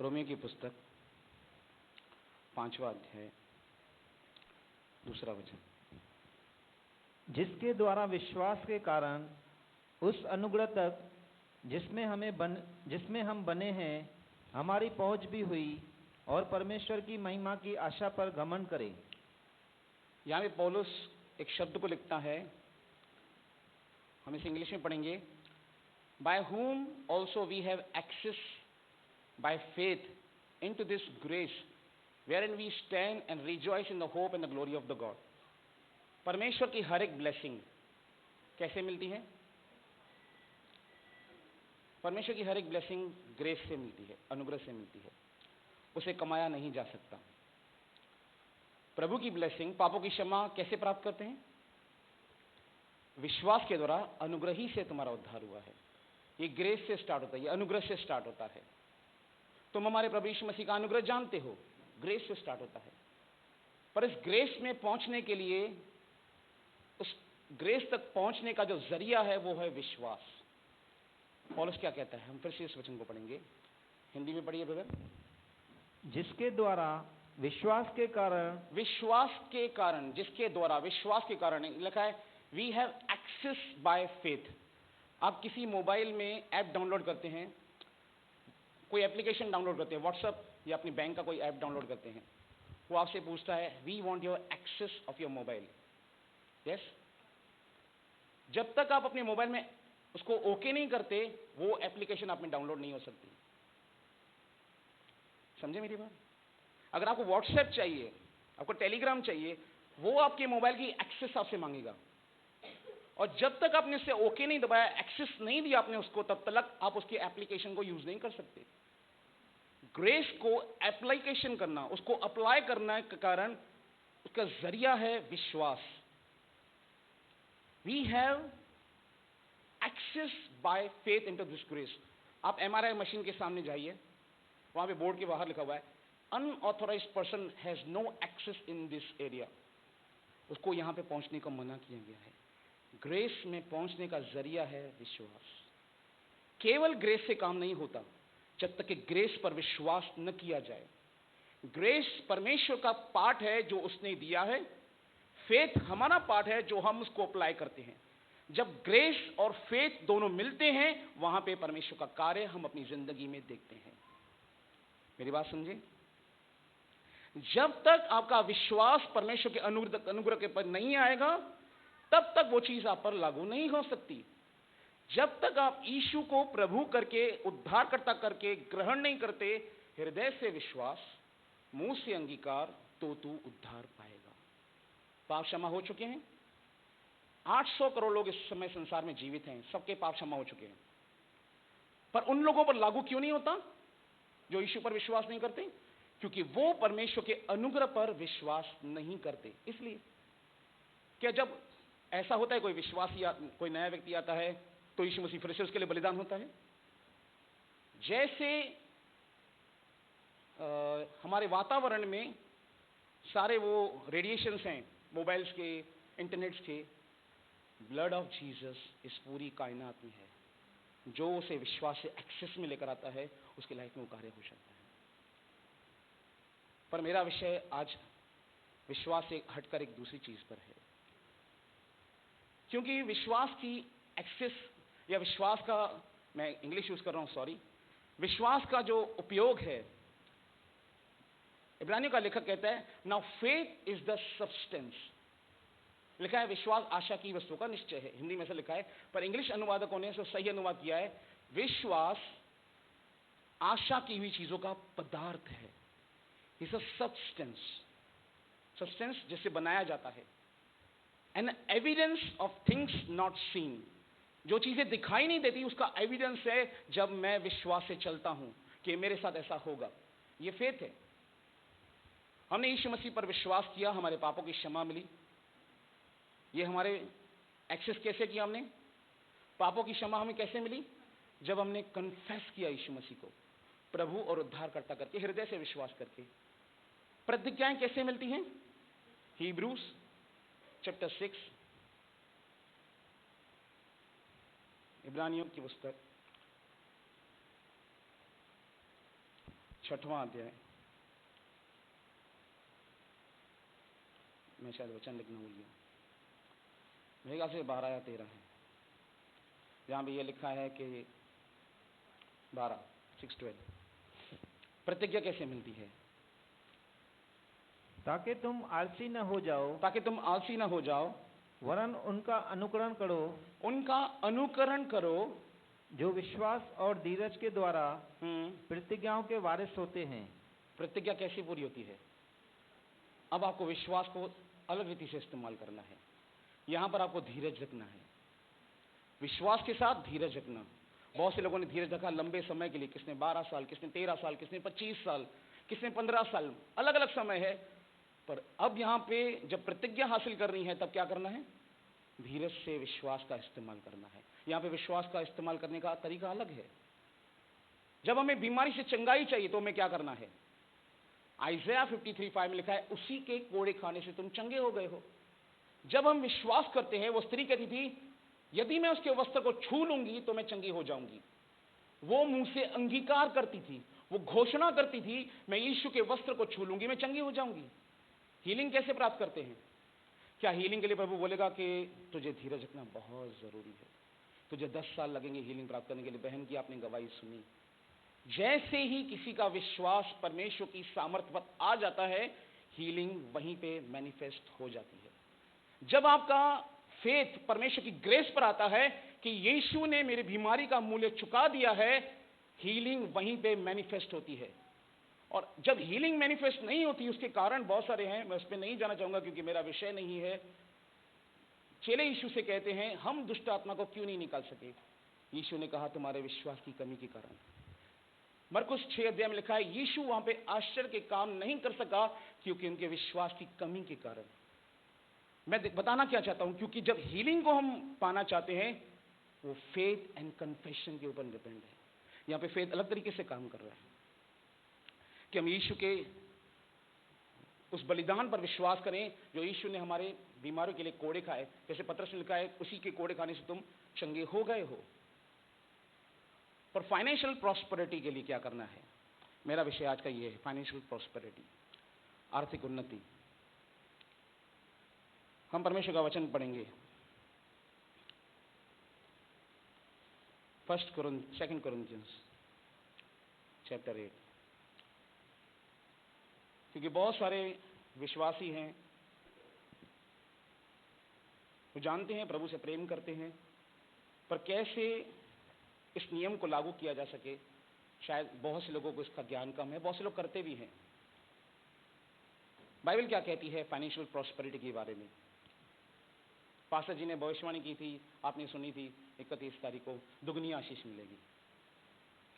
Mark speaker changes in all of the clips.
Speaker 1: Romeo की पुस्तक 5वां अध्याय 2 वचन।
Speaker 2: जिसके द्वारा विश्वास के कारण उस अनुग्रह तक जिसमें हम बने हैं हमारी पहुंच भी हुई और परमेश्वर की महिमा की आशा पर घमंड करें।
Speaker 1: यहाँ पे पौलुस एक शब्द को लिखता है, हम इसे इंग्लिश में पढ़ेंगे। By whom also we have access by faith into this grace wherein we stand and rejoice in the hope and the glory of the God। परमेश्वर की हर एक ब्लेसिंग कैसे मिलती है? परमेश्वर की हर एक ब्लेसिंग ग्रेस से मिलती है, अनुग्रह से मिलती है, उसे कमाया नहीं जा सकता। प्रभु की ब्लेसिंग, पापों की क्षमा कैसे प्राप्त करते हैं? विश्वास के द्वारा अनुग्रह ही से तुम्हारा उद्धार हुआ है। ये ग्रेस से स्टार्ट होता है, ये अनुग्रह से स्टार्ट होता है। तुम हमारे प्रभु यीशु मसीह का अनुग्रह जानते हो, ग्रेस से स्टार्ट होता है। पर इस ग्रेस में पहुंचने के लिए, उस ग्रेस तक पहुंचने का जो जरिया है वो है विश्वास। पौलुस क्या कहता है? हम फिर से इस वचन को पढ़ेंगे, हिंदी में पढ़िए ब्रदर।
Speaker 2: जिसके द्वारा विश्वास के कारण,
Speaker 1: जिसके द्वारा विश्वास के कारण लिखा है we have access by faith. आप किसी मोबाइल में ऐप डाउनलोड करते हैं, कोई एप्लीकेशन डाउनलोड करते हैं, व्हाट्सएप या अपनी बैंक का कोई ऐप डाउनलोड करते हैं, वो आपसे पूछता है we want your access of your mobile. Yes, जब तक आप अपने मोबाइल में उसको ओके नहीं करते वो एप्लीकेशन आप में डाउनलोड नहीं हो सकती। समझे मेरी बात? अगर आपको व्हाट्सएप चाहिए, आपको टेलीग्राम चाहिए, वो आपके मोबाइल की एक्सेस आपसे मांगेगा, और जब तक आपने उससे ओके नहीं दबाया, एक्सेस नहीं दिया आपने उसको, तब तक आप उसकी एप्लीकेशन को यूज नहीं कर सकते। ग्रेस को एप्लीकेशन करना, उसको अप्लाई करने के कारण उसका जरिया है विश्वास। We have access by faith into this grace. आप एमआरआई मशीन के सामने जाइए, वहां पे बोर्ड के बाहर लिखा हुआ है unauthorised person has no access in this area. उसको यहां पे पहुंचने को मना किया गया है। ग्रेस में पहुंचने का जरिया है विश्वास। केवल ग्रेस से काम नहीं होता जब तक कि ग्रेस पर विश्वास न किया जाए। ग्रेस परमेश्वर का पार्ट है जो उसने दिया है, फेथ हमारा पार्ट है जो हम उसको अप्लाई करते हैं। जब ग्रेस और फेथ दोनों मिलते हैं, वहां पे परमेश्वर का कार्य हम अपनी जिंदगी में देखते हैं। मेरी बात समझे? जब तक आपका विश्वास परमेश्वर के अनुग्रह के पर नहीं आएगा, तब तक वो चीज आप पर लागू नहीं हो सकती। जब तक आप यीशु को प्रभु करके, उद्धारकर्ता करके ग्रहण नहीं करते, हृदय से विश्वास, मुंह से अंगीकार, तो तू उद्धार पाएगा। पाप क्षमा हो चुके हैं। 800 करोड़ लोग इस समय संसार में जीवित हैं, सबके पाप क्षमा हो चुके हैं। पर उन लोगों पर लागू क्यों नहीं होता जो यीशु पर विश्वास नहीं करते? क्योंकि वो परमेश्वर के अनुग्रह पर विश्वास नहीं करते। इसलिए क्या जब ऐसा होता है, कोई विश्वासी कोई नया व्यक्ति आता है, तो यीशु मसीह फिर से उसके लिए बलिदान होता है। जैसे हमारे वातावरण में सारे वो रेडिएशंस हैं, मोबाइल्स के, इंटरनेट्स के, ब्लड ऑफ जीसस इस पूरी कायनात में है। जो उसे विश्वास से एक्सेस में लेकर आता है, उसकी लाइफ में वो कार्य हो सकता है। पर मेरा विषय आज विश्वास से हटकर एक दूसरी चीज पर है, क्योंकि विश्वास की एक्सेस या विश्वास का, मैं इंग्लिश यूज कर रहा हूं, सॉरी, विश्वास का जो उपयोग है, इब्रानियों का लेखक कहता है now faith is the substance. लिखा है विश्वास आशा की वस्तु का निश्चय है, हिंदी में से लिखा है, पर इंग्लिश अनुवादकों ने इसे सही अनुवाद किया है विश्वास आशा की हुई चीजों का पदार्थ है। इज अ सब्सटेंस, सब्सटेंस जिससे बनाया जाता है, an evidence of things not seen. जो चीजें दिखाई नहीं देती उसका एविडेंस है जब मैं विश्वास से चलता हूं कि मेरे साथ ऐसा होगा। ये फेथ है। हमने यीशु मसीह पर विश्वास किया, हमारे पापों की क्षमा मिली। ये हमारे एक्सेस कैसे किया हमने? पापों की क्षमा हमें कैसे मिली? जब हमने कन्फेस किया यीशु मसीह को प्रभु और उद्धारकर्ता करके, हृदय से विश्वास करके। प्रतिज्ञाएं कैसे मिलती हैं? हिब्रूज चैप्टर 6, इब्रानियों की पुस्तक 6वां अध्याय, मैं शायद वचन लिखना भूल गया, मेरे ख्याल से 12 या 13 है, जहां भी ये लिखा है कि 6:12 प्रतिज्ञा कैसे मिलती है?
Speaker 2: ताकि तुम आलसी न हो जाओ,
Speaker 1: ताकि तुम आलसी ना हो जाओ,
Speaker 2: वरन उनका अनुकरण करो
Speaker 1: उनका अनुकरण करो
Speaker 2: जो विश्वास और धीरज के द्वारा प्रतिज्ञाओं के वारिस होते हैं।
Speaker 1: प्रतिज्ञा कैसे पूरी होती है? अब आपको विश्वास को अलग रीति से इस्तेमाल करना है, यहां पर आपको धीरज रखना है, विश्वास के साथ धीरज रखना। बहुत से लोगों ने धीरज रखा लंबे समय के लिए, किसने 12 साल, किसने 13 साल, किसने 25 साल, किसने 15 साल, अलग अलग समय है। पर अब यहां पे जब प्रतिज्ञा हासिल करनी है तब क्या करना है? धीरज से विश्वास का इस्तेमाल करना है। यहां पे विश्वास का इस्तेमाल करने का तरीका अलग है। जब हमें बीमारी से चंगाई चाहिए तो हमें क्या करना है? आइज़ाया 53:5 में लिखा है, उसी के कोड़े खाने से तुम चंगे हो गए हो। जब हम विश्वास करते हैं, वो स्त्री कहती थी यदि मैं उसके वस्त्र को छू लूंगी तो मैं चंगी हो जाऊंगी। वो मुंह से अंगीकार करती थी, वो घोषणा करती थी मैं यीशु के वस्त्र को छू लूंगी, मैं चंगी हो जाऊंगी। हीलिंग कैसे प्राप्त करते हैं? क्या हीलिंग के लिए प्रभु बोलेगा कि तुझे धीरज रखना बहुत जरूरी है, तुझे 10 साल लगेंगे हीलिंग प्राप्त करने के लिए? बहन की आपने गवाही सुनी। जैसे ही किसी का विश्वास परमेश्वर की सामर्थ्य पर आ जाता है, हीलिंग वहीं पे मैनिफेस्ट हो जाती है। जब आपका फेथ परमेश्वर की ग्रेस पर आता है कि यीशु ने मेरी बीमारी का मूल्य चुका दिया है, हीलिंग वहीं पे मैनिफेस्ट होती है। और जब हीलिंग मैनिफेस्ट नहीं होती, उसके कारण बहुत सारे हैं, मैं उस पर नहीं जाना चाहूंगा क्योंकि मेरा विषय नहीं है। चेले यीशु से कहते हैं हम दुष्ट आत्मा को क्यों नहीं निकाल सके? यीशु ने कहा तुम्हारे विश्वास की कमी के कारण। मरकुस 6 अध्याय में लिखा है यीशु वहां पे आश्चर्य के काम नहीं कर सका क्योंकि उनके विश्वास की कमी के कारण। मैं बताना क्या चाहता हूं, क्योंकि जब हीलिंग को हम पाना चाहते हैं वो फेथ एंड कन्फेशन के ऊपर डिपेंड है। यहां पे फेथ अलग तरीके से काम कर रहा है कि हम यीशु के उस बलिदान पर विश्वास करें जो यीशु ने हमारे बीमारियों के लिए कोड़े खाए। जैसे पत्रस में लिखा है उसी के कोड़े खाने से तुम चंगे हो गए हो। पर फाइनेंशियल प्रॉस्पेरिटी के लिए क्या करना है? मेरा विषय आज का ये है, फाइनेंशियल प्रॉस्पेरिटी, आर्थिक उन्नति। हम परमेश्वर का वचन पढ़ेंगे 2 Corinthians चैप्टर 8। क्योंकि बहुत सारे विश्वासी हैं, वो जानते हैं प्रभु से प्रेम करते हैं, पर कैसे इस नियम को लागू किया जा सके, शायद बहुत से लोगों को इसका ज्ञान कम है। बहुत से लोग करते भी हैं। बाइबल क्या कहती है फाइनेंशियल प्रॉस्पेरिटी के बारे में? पास्टर जी ने भविष्यवाणी की थी, आपने सुनी थी, 31 तारीख को दुगनी आशीष मिलेगी।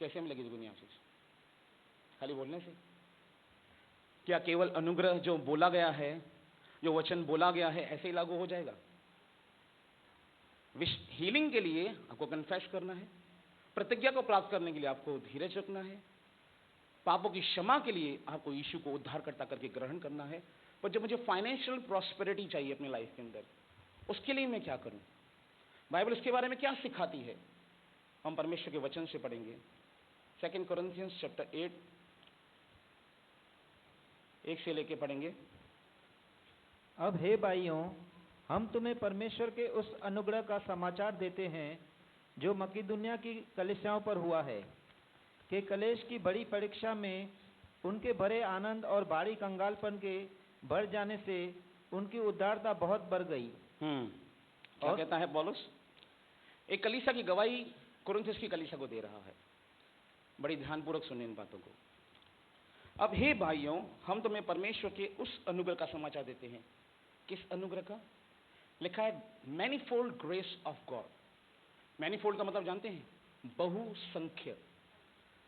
Speaker 1: कैसे मिलेगी दुगनी आशीष? खाली बोलने से? क्या केवल अनुग्रह जो बोला गया है, जो वचन बोला गया है, ऐसे ही लागू हो जाएगा? हीलिंग के लिए आपको कन्फेस करना है, प्रतिज्ञा को प्राप्त करने के लिए आपको धीरज रखना है, पापों की क्षमा के लिए आपको यीशु को उद्धारकर्ता करके ग्रहण करना है। पर जब मुझे फाइनेंशियल प्रॉस्पेरिटी चाहिए अपनी लाइफ के अंदर, उसके लिए मैं क्या करूं? बाइबल इसके बारे में क्या सिखाती है? हम परमेश्वर के वचन से पढ़ेंगे 2 Corinthians चैप्टर 8 1 से लेके पढ़ेंगे।
Speaker 2: अब हे भाइयों, हम तुम्हें परमेश्वर के उस अनुग्रह का समाचार देते हैं जो मकिदुनिया की कलीसियाओं पर हुआ है कि कलेश की बड़ी परीक्षा में उनके भरे आनंद और भारी कंगालपन के बढ़ जाने से उनकी उदारता बहुत बढ़ गई।
Speaker 1: क्या कहता है पौलुस? एक कलीसिया की गवाही कुरिन्थियों की कलीसिया को दे रहा है। बड़ी ध्यानपूर्वक सुने इन बातों को। अब हे भाइयों, हम तुम्हें परमेश्वर के उस अनुग्रह का समाचार देते हैं। किस अनुग्रह का? लिखा है manifold grace of God. Manifold का मतलब जानते हैं? बहुसंख्य।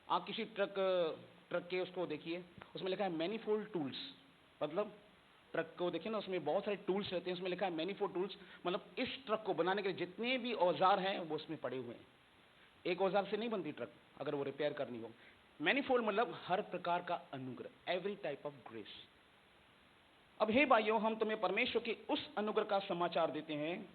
Speaker 1: आप किसी ट्रक के उसको देखिए, उसमें लिखा है मैनीफोल्ड टूल्स। मतलब ट्रक को देखिए ना, उसमें बहुत सारे टूल्स रहते हैं, उसमें लिखा है मैनीफोल्ड टूल्स। मतलब इस ट्रक को बनाने के लिए जितने भी औजार हैं वो उसमें पड़े हुए हैं। एक औजार से नहीं बनती ट्रक, अगर वो रिपेयर करनी हो। मैनीफोल्ड मतलब हर प्रकार का अनुग्रह, एवरी टाइप ऑफ ग्रेस। अब हे भाइयों, हम तुम्हें परमेश्वर के उस अनुग्रह का समाचार देते हैं,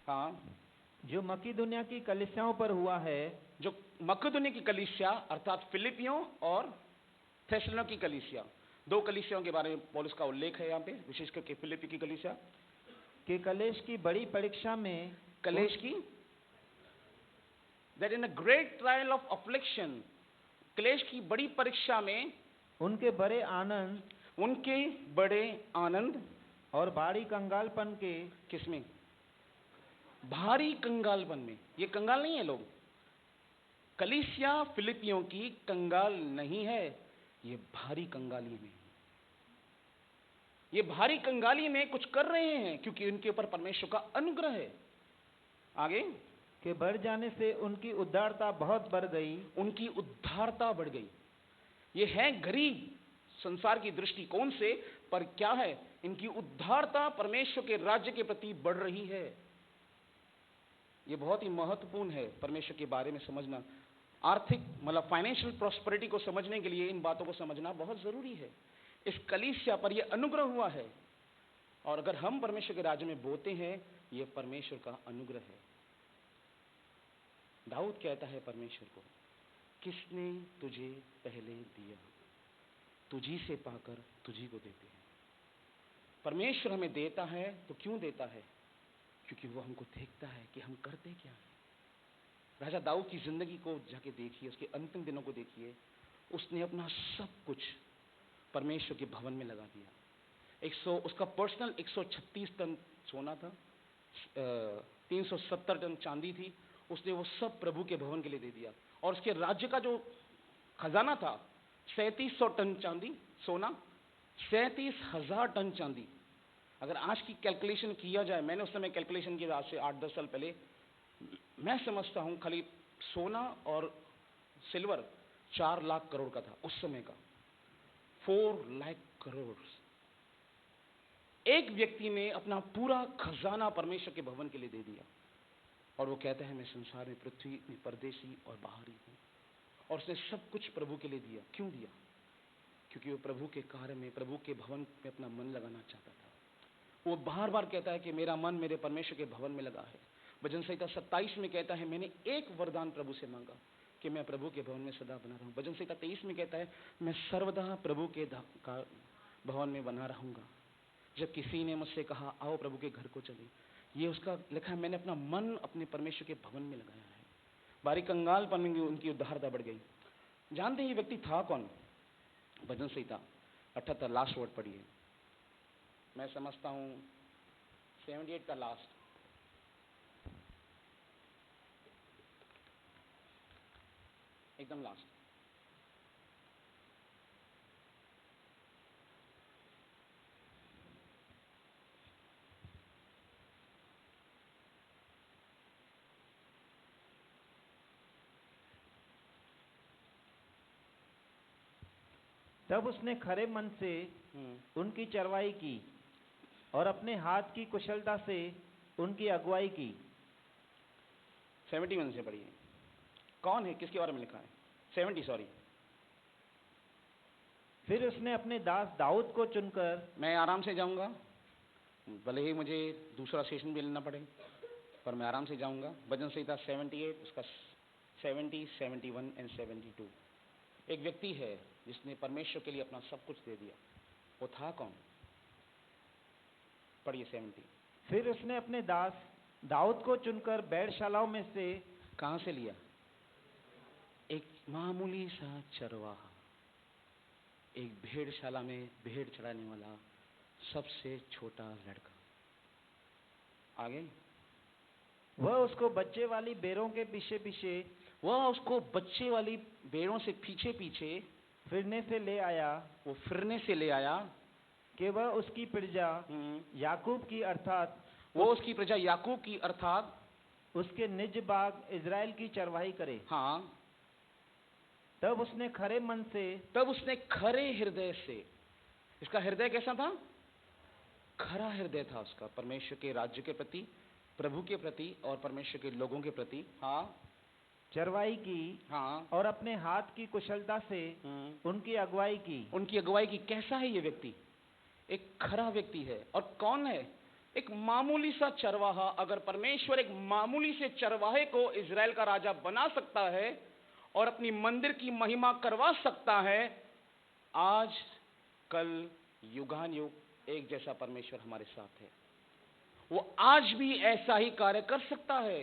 Speaker 1: हाँ,
Speaker 2: जो मकिदुनिया की कलीसियाओं पर हुआ है,
Speaker 1: जो मकदूनिया की कलीसिया अर्थात फिलिपियों और थेसलोनिकी की कलीसिया, दो कलीसियाओं के बारे में पौलुस का उल्लेख है यहाँ पे, विशेष करके फिलिपी की कलीसिया
Speaker 2: कि कलेश की बड़ी परीक्षा में
Speaker 1: कलेश की, that in a great trial of affliction, क्लेश की बड़ी परीक्षा में
Speaker 2: उनके बड़े आनंद
Speaker 1: उनके बड़े आनंद
Speaker 2: और भारी कंगालपन के,
Speaker 1: किसमें? भारी कंगालपन में। ये कंगाल नहीं है लोग, कलीसिया फिलिपियों की कंगाल नहीं है, ये भारी कंगाली में, ये भारी कंगाली में कुछ कर रहे हैं क्योंकि उनके ऊपर परमेश्वर का अनुग्रह है। आगे
Speaker 2: के बढ़ जाने से उनकी उदारता बहुत बढ़ गई,
Speaker 1: उनकी उदारता बढ़ गई। ये है गरीब संसार की दृष्टिकोण से, पर क्या है, इनकी उदारता परमेश्वर के राज्य के प्रति बढ़ रही है। ये बहुत ही महत्वपूर्ण है परमेश्वर के बारे में समझना। आर्थिक मतलब फाइनेंशियल प्रॉस्पेरिटी को समझने के लिए इन बातों को समझना बहुत जरूरी है। इस कलीसिया पर यह अनुग्रह हुआ है, और अगर हम परमेश्वर के राज्य में बोते हैं, यह परमेश्वर का अनुग्रह है। दाऊद कहता है परमेश्वर को, किसने तुझे पहले दिया, तुझी से पाकर तुझी को देते हैं। परमेश्वर हमें देता है तो क्यों देता है? क्योंकि वो हमको देखता है कि हम करते क्या हैं। राजा दाऊद की जिंदगी को जाके देखिए, उसके अंतिम दिनों को देखिए, उसने अपना सब कुछ परमेश्वर के भवन में लगा दिया। उसका पर्सनल 136 टन सोना था, 370 टन चांदी थी, उसने वो सब प्रभु के भवन के लिए दे दिया। और उसके राज्य का जो खजाना था, 3700 टन चांदी सोना, 37,000 टन चांदी। अगर आज की कैलकुलेशन किया जाए, मैंने उस समय कैलकुलेशन किया आज से 8-10 साल पहले, मैं समझता हूं खाली सोना और सिल्वर 4 लाख करोड़ का था उस समय का। 4 लाख करोड़ एक व्यक्ति ने अपना पूरा खजाना परमेश्वर के भवन के लिए दे दिया। और वो कहता है, मैं संसार में, पृथ्वी में परदेशी और बाहरी हूं। और उसने सब कुछ प्रभु के लिए दिया। क्यों दिया? क्योंकि वो प्रभु के कार्य में, प्रभु के भवन में अपना मन लगाना चाहता था। वो बार बार कहता है कि मेरा मन मेरे परमेश्वर के भवन में लगा है। भजन संहिता 27 में कहता है, मैंने एक वरदान प्रभु से मांगा कि मैं प्रभु के भवन में सदा बना रहूं। भजन संहिता 23 में कहता है, मैं सर्वदा प्रभु के भवन में बना रहूंगा। जब किसी ने मुझसे कहा, आओ प्रभु के घर को चले, ये उसका लिखा है, मैंने अपना मन अपने परमेश्वर के भवन में लगाया है। बारी कंगालपन में उनकी उदारता बढ़ गई। जानते हैं ये व्यक्ति था कौन? भजन संहिता 78 लास्ट वर्ड पढ़िए। मैं समझता हूं 78 का लास्ट, एकदम लास्ट।
Speaker 2: तब उसने खरे मन से उनकी चरवाई की और अपने हाथ की कुशलता से उनकी अगुवाई की।
Speaker 1: 71 से पढ़िए। कौन है, किसके बारे में लिखा है? 70 सॉरी।
Speaker 2: फिर उसने अपने दास दाऊद को चुनकर,
Speaker 1: मैं आराम से जाऊंगा, भले ही मुझे दूसरा सेशन भी लेना पड़े, पर मैं आराम से जाऊंगा। भजन संहिता 78, उसका 70, 71 एंड 72। एक व्यक्ति है जिसने परमेश्वर के लिए अपना सब कुछ दे दिया। वो था कौन? पढ़िए 70।
Speaker 2: फिर उसने अपने दास दाऊद को चुनकर बैठशालाओं में से,
Speaker 1: कहां से लिया? एक मामूली सा चरवाहा, एक भेड़शाला में भेड़ चराने वाला सबसे छोटा लड़का। आगे,
Speaker 2: वह उसको बच्चे वाली बेरों के पीछे पीछे,
Speaker 1: वह उसको बच्चे वाली भेड़ों से पीछे पीछे
Speaker 2: फिरने से ले आया,
Speaker 1: वो फिरने से ले आया
Speaker 2: कि वह उसकी प्रजा याकूब की अर्थात
Speaker 1: वो उसकी प्रजा याकूब की अर्थात
Speaker 2: उसके निज बाग इज़राइल की चरवाही करे।
Speaker 1: हाँ,
Speaker 2: तब उसने खरे मन से,
Speaker 1: तब उसने खरे हृदय से, इसका हृदय कैसा था? खरा हृदय था उसका, परमेश्वर के राज्य के प्रति, प्रभु के प्रति और परमेश्वर के लोगों के प्रति। हाँ,
Speaker 2: चरवाई की,
Speaker 1: हाँ,
Speaker 2: और अपने हाथ की कुशलता से उनकी अगुवाई की।
Speaker 1: उनकी अगुवाई की। कैसा है ये व्यक्ति? एक खरा व्यक्ति है। और कौन है? एक मामूली सा चरवाहा। अगर परमेश्वर एक मामूली से चरवाहे को इजराइल का राजा बना सकता है, और अपनी मंदिर की महिमा करवा सकता है। आज कल युगान युग एक जैसा परमेश्वर हमारे साथ है। वो आज भी ऐसा ही कार्य कर सकता है।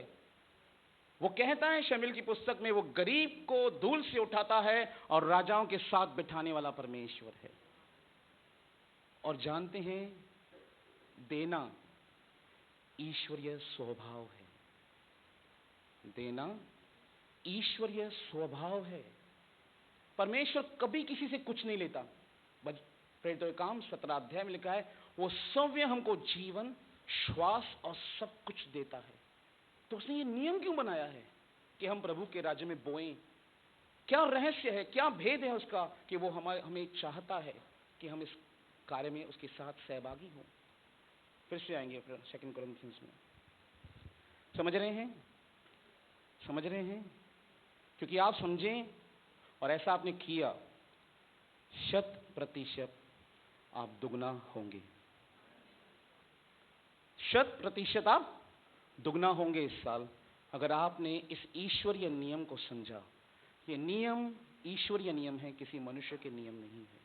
Speaker 1: वो कहता है शमूएल की पुस्तक में, वो गरीब को धूल से उठाता है और राजाओं के साथ बिठाने वाला परमेश्वर है। और जानते हैं, देना ईश्वरीय स्वभाव है। देना ईश्वरीय स्वभाव है। परमेश्वर कभी किसी से कुछ नहीं लेता। प्रेरितों के काम 17 अध्याय में लिखा है, वो सव्य हमको जीवन, श्वास और सब कुछ देता है। तो उसने ये नियम क्यों बनाया है कि हम प्रभु के राज्य में बोएं? क्या रहस्य है, क्या भेद है उसका कि वो हमें चाहता है कि हम इस कार्य में उसके साथ सहभागी हों। फिर से आएंगे फिर 2 कोरिन्थियंस में। समझ रहे हैं? समझ रहे हैं? क्योंकि आप समझें और ऐसा आपने किया, 100% आप दुगना होंगे। 100% आप दुगना होंगे इस साल, अगर आपने इस ईश्वरीय नियम को समझा। ये नियम ईश्वरीय नियम है, किसी मनुष्य के नियम नहीं है।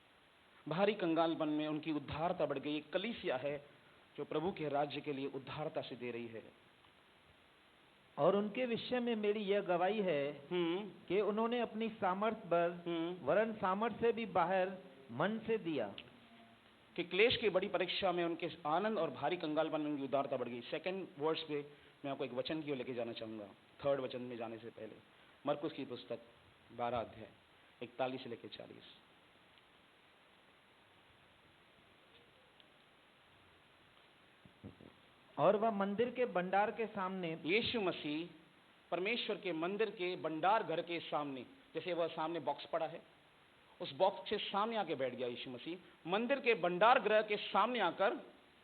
Speaker 1: बाहरी कंगालपन में उनकी उद्धारता बढ़ गई। एक कलीसिया है जो प्रभु के राज्य के लिए उद्धारता से दे रही है।
Speaker 2: और उनके विषय में मेरी यह गवाही है कि उन्होंने अपनी सामर्थ्य पर, वरन सामर्थ्य से भी बाहर मन से दिया,
Speaker 1: कि क्लेश की बड़ी परीक्षा में उनके आनंद और भारी कंगालपन में उनकी उदारता बढ़ गई। 2 वर्स पे मैं आपको एक वचन की ओर लेके जाना चाहूंगा, 3rd वचन में जाने से पहले। मरकुस की पुस्तक 12 अध्याय 41 से लेकर 40।
Speaker 2: और वह मंदिर के भंडार के सामने,
Speaker 1: यीशु मसीह परमेश्वर के मंदिर के भंडार घर के सामने, जैसे वह सामने बॉक्स पड़ा है, उस बॉक्स के सामने आके बैठ गया यीशु मसीह। मंदिर के भंडार गृह के सामने आकर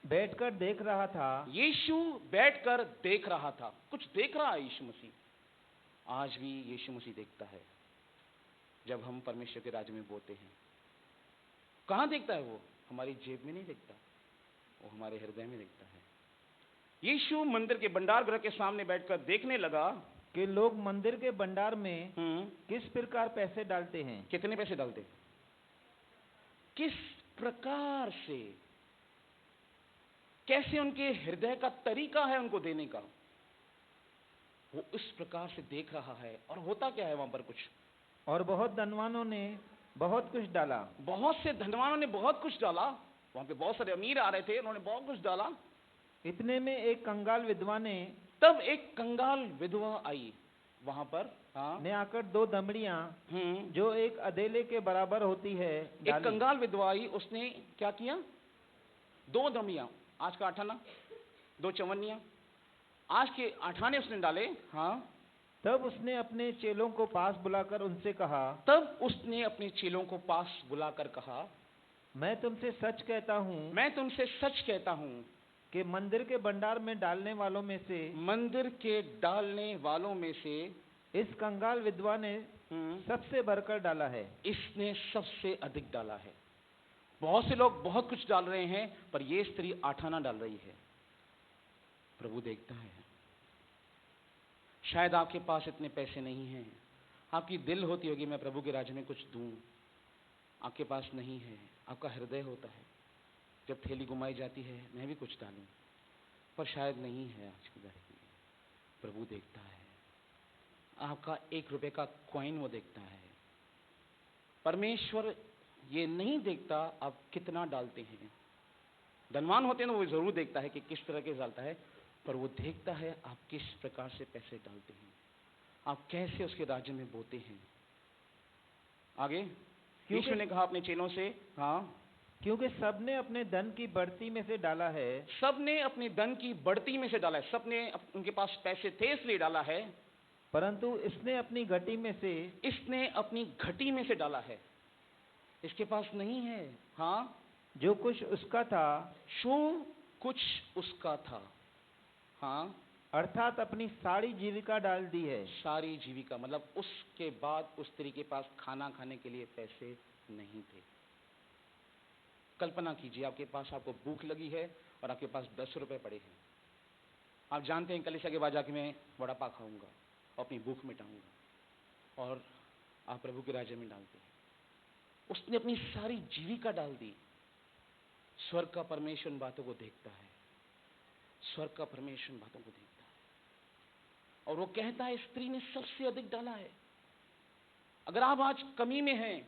Speaker 2: बैठकर देख रहा था।
Speaker 1: यीशु बैठकर देख रहा था। कुछ देख रहा है यीशु मसीह। आज भी यीशु मसीह देखता है जब हम परमेश्वर के राज्य में बोते हैं। कहां देखता है वो? हमारी जेब में नहीं देखता, वो हमारे हृदय में देखता है। यीशु मंदिर के भंडार गृह के सामने बैठकर देखने लगा
Speaker 2: कि लोग मंदिर के भंडार में किस प्रकार पैसे डालते हैं।
Speaker 1: कितने पैसे डालते हैं? किस प्रकार से, कैसे उनके हृदय का तरीका है उनको देने का, वो इस प्रकार से देख रहा है। और होता क्या है वहां पर? कुछ
Speaker 2: और बहुत धनवानों ने बहुत कुछ डाला।
Speaker 1: बहुत से धनवानों ने बहुत कुछ डाला। वहां पे बहुत सारे अमीर आ रहे थे, उन्होंने बहुत कुछ डाला।
Speaker 2: इतने में एक कंगाल विधवा ने,
Speaker 1: तब एक कंगाल विधवा आई वहां पर,
Speaker 2: ने आकर 2 दमड़ियां जो एक अधेले के बराबर होती है
Speaker 1: एक कंगाल विधवा आई, उसने क्या किया? 2 दमड़ियां, आज का आठाना, 2 चवन्नियां, आज के आठाने उसने डाले।
Speaker 2: तब उसने अपने चेलों को पास बुलाकर उनसे कहा,
Speaker 1: तब उसने अपने चेलों को पास बुलाकर कहा,
Speaker 2: मैं तुमसे सच कहता हूं,
Speaker 1: मैं तुमसे सच कहता हूं
Speaker 2: कि मंदिर के भंडार में डालने वालों में से,
Speaker 1: मंदिर के डालने वालों में से
Speaker 2: इस कंगाल विधवा ने सबसे बढ़कर डाला है।
Speaker 1: इसने सबसे अधिक डाला है। बहुत से लोग बहुत कुछ डाल रहे हैं, पर यह स्त्री आठाना डाल रही है। प्रभु देखता है। शायद आपके पास इतने पैसे नहीं हैं, आपकी दिल होती होगी मैं प्रभु के राज्य में कुछ दूं, आपके पास नहीं है। आपका हृदय होता है, जब थैली घुमाई जाती है मैं भी कुछ डालूं, पर शायद नहीं है आज की तारीख में। प्रभु देखता है, आपका 1 रुपए का कॉइन वो देखता है। परमेश्वर ये नहीं देखता आप कितना डालते हैं। धनवान होते हैं ना, वो जरूर देखता है कि किस तरह के डालता है, पर वो देखता है आप किस प्रकार से पैसे डालते हैं, आप कैसे उसके राज्य में बोते हैं। आगे यीशु ने कहा अपने चेलों से,
Speaker 2: क्योंकि सबने अपने धन की बढ़ती में से डाला है।
Speaker 1: सबने अपने धन की बढ़ती में से डाला है। सबने उनके पास पैसे थे इसलिए डाला है,
Speaker 2: परंतु इसने अपनी घटी में से,
Speaker 1: इसने अपनी घटी में से डाला है। इसके पास नहीं है।
Speaker 2: जो कुछ उसका था,
Speaker 1: जो कुछ उसका था,
Speaker 2: अर्थात अपनी सारी जीविका डाल दी है। सारी
Speaker 1: जीविका मतलब उसके बाद उस स्त्री के पास खाना खाने के लिए पैसे नहीं थे। कल्पना कीजिए आपके पास, आपको भूख लगी है और आपके पास 10 रुपए पड़े हैं। आप जानते हैं कलीसिया के बाद जाके मैं वड़ा पाव खाऊंगा और अपनी भूख मिटाऊंगा, और आप प्रभु के राज्य में डालते हैं। उसने अपनी सारी जीविका डाल दी। स्वर्ग का परमेश्वर इन बातों को देखता है, स्वर्ग का परमेश्वर इन बातों को देखता है, और वो कहता है स्त्री ने सबसे अधिक डाला है। अगर आप आज कमी में हैं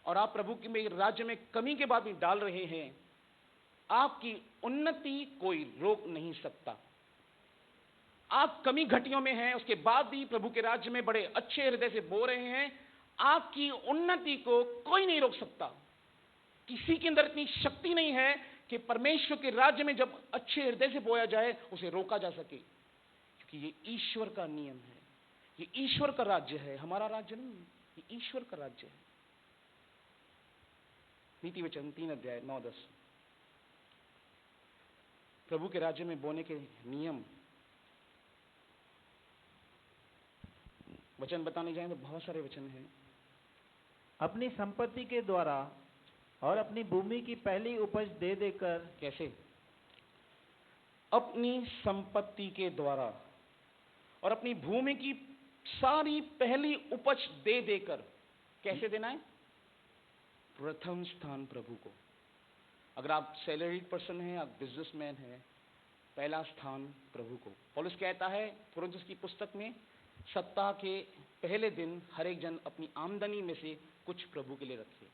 Speaker 1: और आप प्रभु के राज्य में कमी के बाद भी डाल रहे हैं, आपकी उन्नति कोई रोक नहीं सकता। आप कमी घटियों में हैं, उसके बाद भी प्रभु के राज्य में बड़े अच्छे हृदय से बो रहे हैं, आपकी उन्नति को कोई नहीं रोक सकता। किसी के अंदर इतनी शक्ति नहीं है कि परमेश्वर के राज्य में जब अच्छे हृदय से बोया जाए उसे रोका जा सके, क्योंकि ये ईश्वर का नियम है, ये ईश्वर का राज्य है, हमारा राज्य नहीं है, ये ईश्वर का राज्य है। नीति वचन 3 अध्याय 9-10। प्रभु के राज्य में बोने के नियम, वचन बताने जाएं तो बहुत सारे वचन हैं।
Speaker 2: अपनी संपत्ति के द्वारा और अपनी भूमि की पहली उपज दे देकर।
Speaker 1: कैसे? अपनी संपत्ति के द्वारा और अपनी भूमि की सारी पहली उपज दे देकर। कैसे देना है? प्रथम स्थान प्रभु को। अगर आप सैलरीड पर्सन हैं, आप बिजनेसमैन हैं, पहला स्थान प्रभु को। पौलुस कहता है कुरिन्थियों की पुस्तक में, सप्ताह के पहले दिन हर एक जन अपनी आमदनी में से कुछ प्रभु के लिए रखे।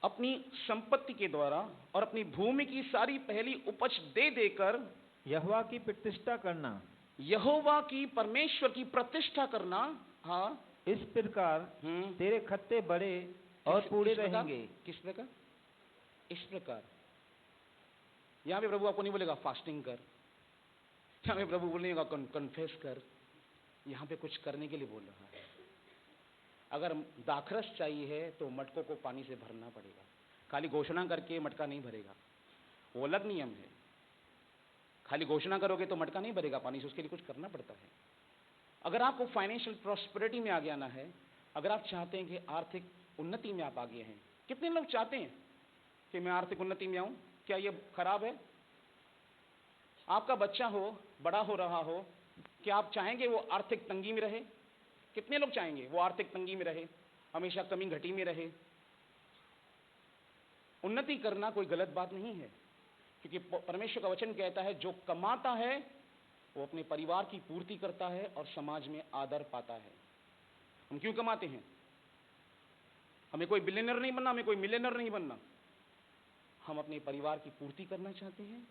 Speaker 1: अपनी संपत्ति के द्वारा और अपनी भूमि की सारी पहली उपज दे देकर
Speaker 2: यहोवा की प्रतिष्ठा करना,
Speaker 1: यहोवा की परमेश्वर की प्रतिष्ठा करना। हाँ,
Speaker 2: इस प्रकार तेरे खत्ते बड़े और पूरे रहेंगे।
Speaker 1: किस प्रकार? इस प्रकार। यहां पे प्रभु आपको नहीं बोलेगा फास्टिंग कर, यहां पे प्रभु बोलेगा कन्फेस कर, यहां पे कुछ करने के लिए बोल रहा है। अगर दाखरस चाहिए है तो मटकों को पानी से भरना पड़ेगा, खाली घोषणा करके मटका नहीं भरेगा, वो अलग नियम है। खाली घोषणा करोगे तो मटका नहीं भरेगा पानी से, उसके लिए कुछ करना पड़ता है। अगर आपको फाइनेंशियल प्रॉस्पेरिटी में आगे आना है, अगर आप चाहते हैं कि आर्थिक उन्नति में आप आगे हैं, कितने लोग चाहते हैं कि मैं आर्थिक उन्नति में आऊं? क्या ये खराब है? आपका बच्चा हो, बड़ा हो रहा हो, क्या आप चाहेंगे वो आर्थिक तंगी में रहे? कितने लोग चाहेंगे वो आर्थिक तंगी में रहे, हमेशा कमी घटी में रहे? उन्नति करना कोई गलत बात नहीं है, क्योंकि परमेश्वर का वचन कहता है जो कमाता है वो अपने परिवार की पूर्ति करता है और समाज में आदर पाता है। हम क्यों कमाते हैं? हमें कोई बिलियनर नहीं बनना, हमें कोई मिलियनर नहीं बनना, हम अपने परिवार की पूर्ति करना चाहते हैं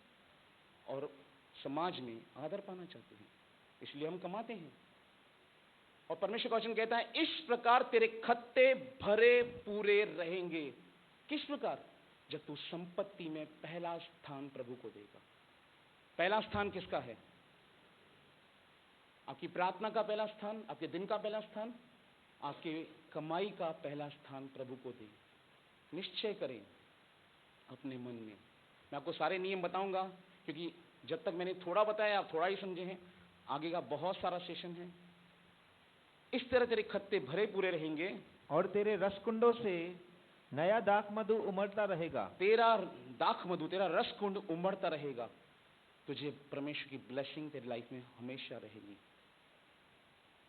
Speaker 1: और समाज में आदर पाना चाहते हैं, इसलिए हम कमाते हैं। और परमेश्वर का वचन कहता है इस प्रकार तेरे खत्ते भरे पूरे रहेंगे। किस प्रकार? जब तू संपत्ति में पहला स्थान प्रभु को देगा। पहला स्थान किसका है? आपकी प्रार्थना का पहला स्थान, आपके दिन का पहला स्थान, आपकी कमाई का पहला स्थान प्रभु को दे। निश्चय करें अपने मन में। मैं आपको सारे नियम बताऊंगा, क्योंकि जब तक मैंने थोड़ा बताया आप थोड़ा ही समझे हैं, आगे का बहुत सारा सेशन है। इस तरह तेरे खत्ते भरे पूरे रहेंगे
Speaker 2: और तेरे रसकुंडों से नया दाख मधु उमड़ता रहेगा।
Speaker 1: तेरा दाख मधु, तेरा रसकुंड उमड़ता रहेगा। तुझे परमेश्वर की ब्लेसिंग तेरी लाइफ में हमेशा रहेगी।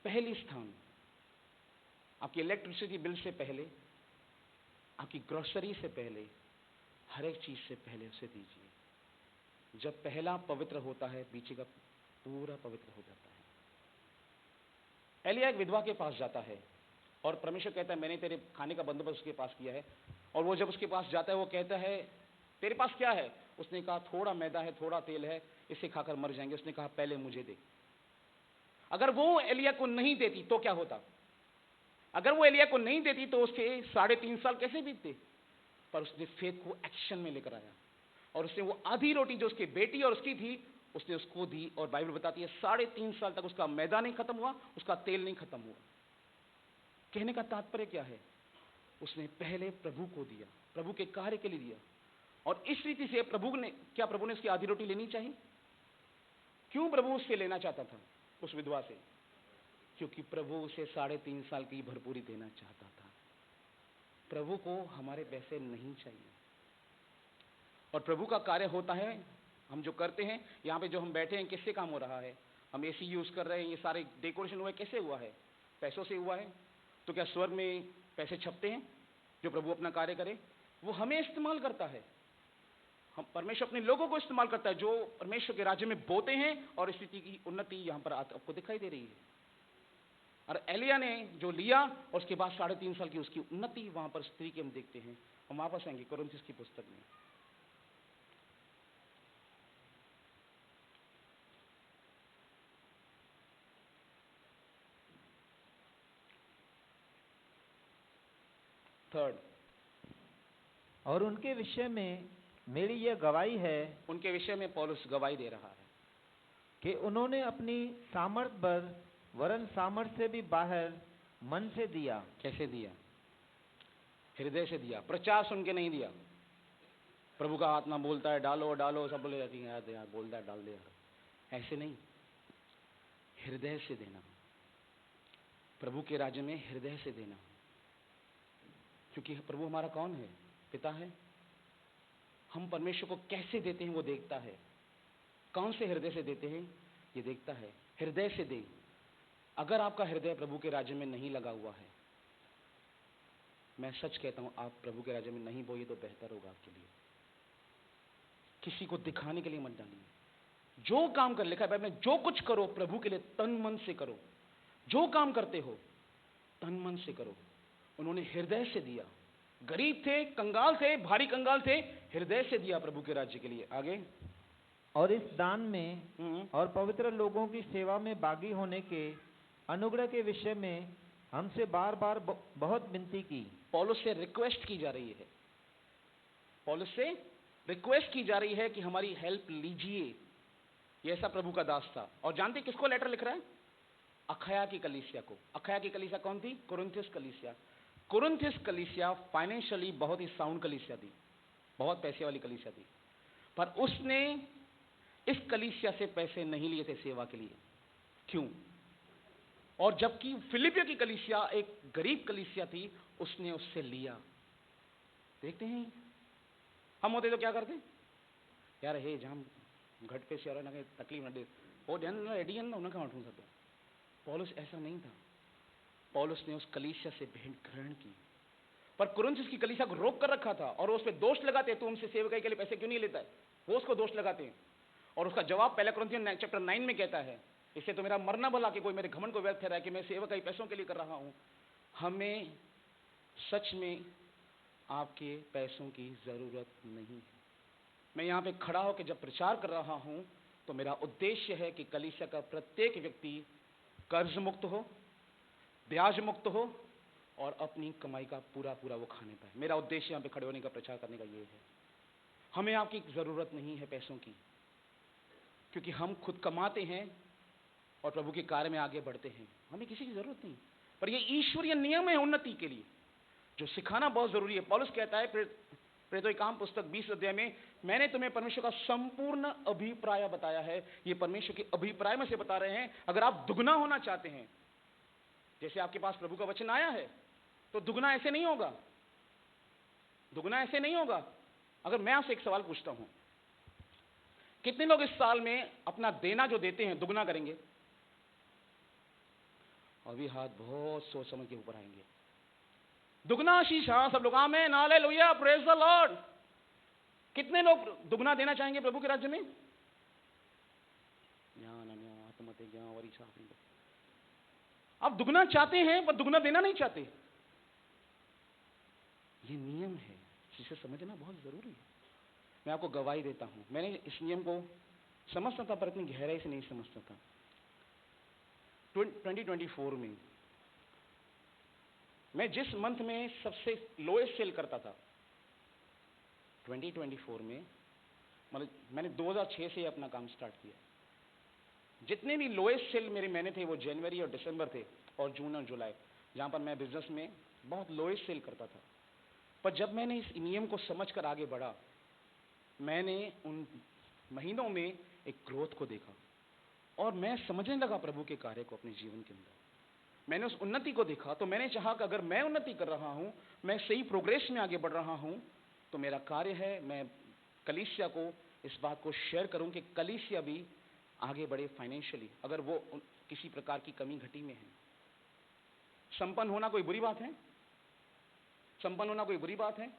Speaker 1: पहली स्थान आपकी इलेक्ट्रिसिटी बिल से पहले, आपकी ग्रोसरी से पहले, हर एक चीज से पहले उसे दीजिए। जब पहला पवित्र होता है, पीछे का पूरा पवित्र हो जाता है। एलिया एक विधवा के पास जाता है और परमेश्वर कहता है मैंने तेरे खाने का बंदोबस्त उसके पास किया है। और वो जब उसके पास जाता है वो कहता है तेरे पास क्या है? उसने कहा थोड़ा मैदा है, थोड़ा तेल है, इसे खाकर मर जाएंगे। उसने कहा पहले मुझे दे। अगर वो एलिया को नहीं देती तो क्या होता? अगर वो एलिया को नहीं देती तो उसके 3.5 साल कैसे बीतते? पर उसने फेथ को एक्शन में लेकर आया और उसने वो आधी रोटी जो उसकी बेटी और उसकी थी उसने उसको दी। और बाइबल बताती है 3.5 साल तक उसका मैदा नहीं खत्म हुआ, उसका तेल नहीं खत्म हुआ। कहने का तात्पर्य क्या है? उसने पहले प्रभु को दिया, प्रभु के कार्य के लिए दिया। और इस रीति से प्रभु ने उसकी आधी रोटी लेनी चाहिए? क्यों प्रभु उससे लेना चाहता था उस विधवा से? क्योंकि प्रभु उसे 3.5 साल की भरपूरी देना चाहता था। प्रभु को हमारे पैसे नहीं चाहिए। और प्रभु का कार्य होता है, हम जो करते हैं, यहाँ पे जो हम बैठे हैं किससे काम हो रहा है? हम एसी यूज कर रहे हैं, ये सारे डेकोरेशन हुआ है, कैसे हुआ है? पैसों से हुआ है। तो क्या स्वर्ग में पैसे छपते हैं? जो प्रभु अपना कार्य करे वो हमें इस्तेमाल करता है। हम परमेश्वर अपने लोगों को इस्तेमाल करता है जो परमेश्वर के राज्य में बोते हैं, और स्थिति की उन्नति यहां पर आपको दिखाई दे रही है। और एलिया ने जो लिया और उसके बाद 3.5 साल की उसकी उन्नति वहां पर स्त्री की हम देखते हैं। हम वापस आएंगे कुरिन्थियों की पुस्तक में। थर्ड,
Speaker 2: और उनके विषय में मेरी यह गवाही है
Speaker 1: उनके विषय में पौलुस गवाही दे रहा है
Speaker 2: कि उन्होंने अपनी सामर्थ पर वरन सामर्थ से भी बाहर मन से दिया।
Speaker 1: कैसे दिया? हृदय से दिया। प्रचार सुन के नहीं दिया। प्रभु का आत्मा बोलता है डालो डालो, सब बोले जाती है यार बोलता है डाल दे यार, ऐसे नहीं, हृदय से देना। प्रभु के राज्य में हृदय से देना, क्योंकि प्रभु हमारा कौन है? पिता है। हम परमेश्वर को कैसे देते हैं वो देखता है। कौन से हृदय से देते हैं ये देखता है। हृदय से दे। अगर आपका हृदय प्रभु के राज्य में नहीं लगा हुआ है, मैं सच कहता हूं, आप प्रभु के राज्य में नहीं बोइए तो बेहतर होगा आपके लिए। किसी को दिखाने के लिए मत डालिए। जो काम कर, लिखा है बाइबल में, जो कुछ करो प्रभु के लिए तन मन से करो। जो काम करते हो तन मन से करो। उन्होंने हृदय से दिया। गरीब थे, कंगाल थे, भारी कंगाल थे, हृदय से दिया प्रभु के राज्य के लिए। आगे,
Speaker 2: और इस दान में और पवित्र लोगों की सेवा में बागी होने के अनुग्रह के विषय में हमसे बार बार बहुत विनती की।
Speaker 1: पौलुस से रिक्वेस्ट की जा रही है। पौलुस से रिक्वेस्ट की जा रही है कि हमारी हेल्प लीजिए। ये ऐसा प्रभु का दास था। और जानते किसको लेटर लिख रहा है? अखया की कलीसिया को। अखया की कलीसिया कौन थी? कुरिन्थियस कलीसिया। कुरिन्थियस कलीसिया फाइनेंशियली बहुत ही साउंड कलीसिया थी, बहुत पैसे वाली कलीसिया थी, पर उसने इस कलीसिया से पैसे नहीं लिए थे सेवा के लिए। क्यों? और जबकि फिलिपिया की कलीसिया एक गरीब कलीसिया थी, उसने उससे लिया। देखते हैं हम होते तो क्या करते? यार हे जाम घट पे से ना तकलीफ न दे वो ध्यान एडियन ना उनका माठूं सकता। पौलुस ऐसा नहीं था। पौलुस ने उस कलीसिया से भेंट ग्रहण की, पर कुरिन्थियस की कलीसिया को रोक कर रखा था और उस पर दोष लगाते, तू हमसे सेवकाई के लिए पैसे क्यों नहीं लेता है? वो उसको दोष लगाते हैं। और उसका जवाब पहला कुरिन्थियन चैप्टर 9 में कहता है, इससे तो मेरा मरना भला कि कोई मेरे घमंड को व्यर्थ ठहराए कि मैं सेवकाई पैसों के लिए कर रहा हूं। हमें सच में आपके पैसों की जरूरत नहीं है। मैं यहां पे खड़ा होकर जब प्रचार कर रहा हूं तो मेरा उद्देश्य है कि कलीसिया का प्रत्येक व्यक्ति कर्ज मुक्त हो, ब्याज मुक्त हो और अपनी कमाई का पूरा पूरा वो खाने पाए। मेरा उद्देश्य यहां पे खड़े होने का, प्रचार करने का ये है। हमें आपकी जरूरत नहीं है पैसों की, क्योंकि हम खुद कमाते हैं और प्रभु के कार्य में आगे बढ़ते हैं। हमें किसी की जरूरत नहीं। पर ये ईश्वरीय नियम है उन्नति के लिए, जो सिखाना बहुत जरूरी है। पौलुस कहता है प्रेरितों की काम पुस्तक 20 अध्याय में, मैंने तुम्हें परमेश्वर का संपूर्ण अभिप्राय बताया है। ये परमेश्वर के अभिप्राय में से बता रहे हैं। अगर आप दुगना होना चाहते हैं, जैसे आपके पास प्रभु का वचन आया है, तो दुगना ऐसे नहीं होगा। दुगना ऐसे नहीं होगा। अगर मैं आपसे एक सवाल पूछता हूं, कितने लोग इस साल में अपना देना जो देते हैं दुगना करेंगे? अभी हाथ बहुत सोच समझ के ऊपर आएंगे। दुगना आशीष, हाँ सब लोग amen hallelujah praise the Lord. कितने लोग दुगना देना चाहेंगे प्रभु के राज्य में? आप दुगना चाहते हैं पर दुगना देना नहीं चाहते। ये नियम है जिसे समझना बहुत जरूरी है। मैं आपको गवाही देता हूं, मैंने इस नियम को समझता था पर इतनी गहराई से नहीं समझता था। 2024 में मैं जिस मंथ में सबसे लोएस्ट सेल करता था, 2024 में मतलब मैंने 2006 से अपना काम स्टार्ट किया। जितने भी लोएस्ट सेल मेरे महीने थे वो जनवरी और दिसंबर थे, और जून और जुलाई, जहां पर मैं बिजनेस में बहुत लोएस्ट सेल करता था। पर जब मैंने इस नियम को समझकर आगे बढ़ा, मैंने उन महीनों में एक ग्रोथ को देखा और मैं समझने लगा प्रभु के कार्य को अपने जीवन के अंदर। मैंने उस उन्नति को देखा तो मैंने चाहा कि अगर मैं उन्नति कर रहा हूं, मैं सही प्रोग्रेस में आगे बढ़ रहा हूं, तो मेरा कार्य है मैं कलीसिया को इस बात को शेयर करूं कि कलीसिया भी आगे बढ़े फाइनेंशियली, अगर वो किसी प्रकार की कमी घटी में है। संपन्न होना कोई बुरी बात है? संपन्न होना कोई बुरी बात है?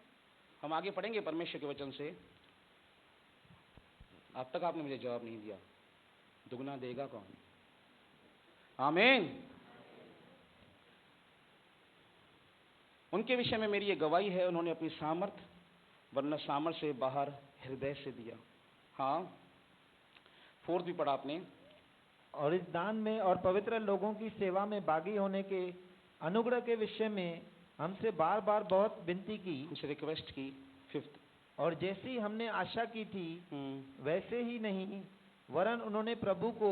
Speaker 1: हम आगे पढ़ेंगे परमेश्वर के वचन से। अब तक आपने मुझे जवाब नहीं दिया, दुगना देगा कौन? आमीन। उनके विषय में मेरी ये गवाही है, उन्होंने अपनी सामर्थ वरना सामर्थ से बाहर हृदय से दिया। हाँ, 4 भी पढ़ा आपने।
Speaker 2: और इस दान में और पवित्र लोगों की सेवा में भागी होने के अनुग्रह के विषय में हमसे बार बार बहुत विनती की,
Speaker 1: उनसे रिक्वेस्ट की। 5
Speaker 2: और जैसी हमने आशा की थी वैसे ही नहीं, वरन उन्होंने प्रभु को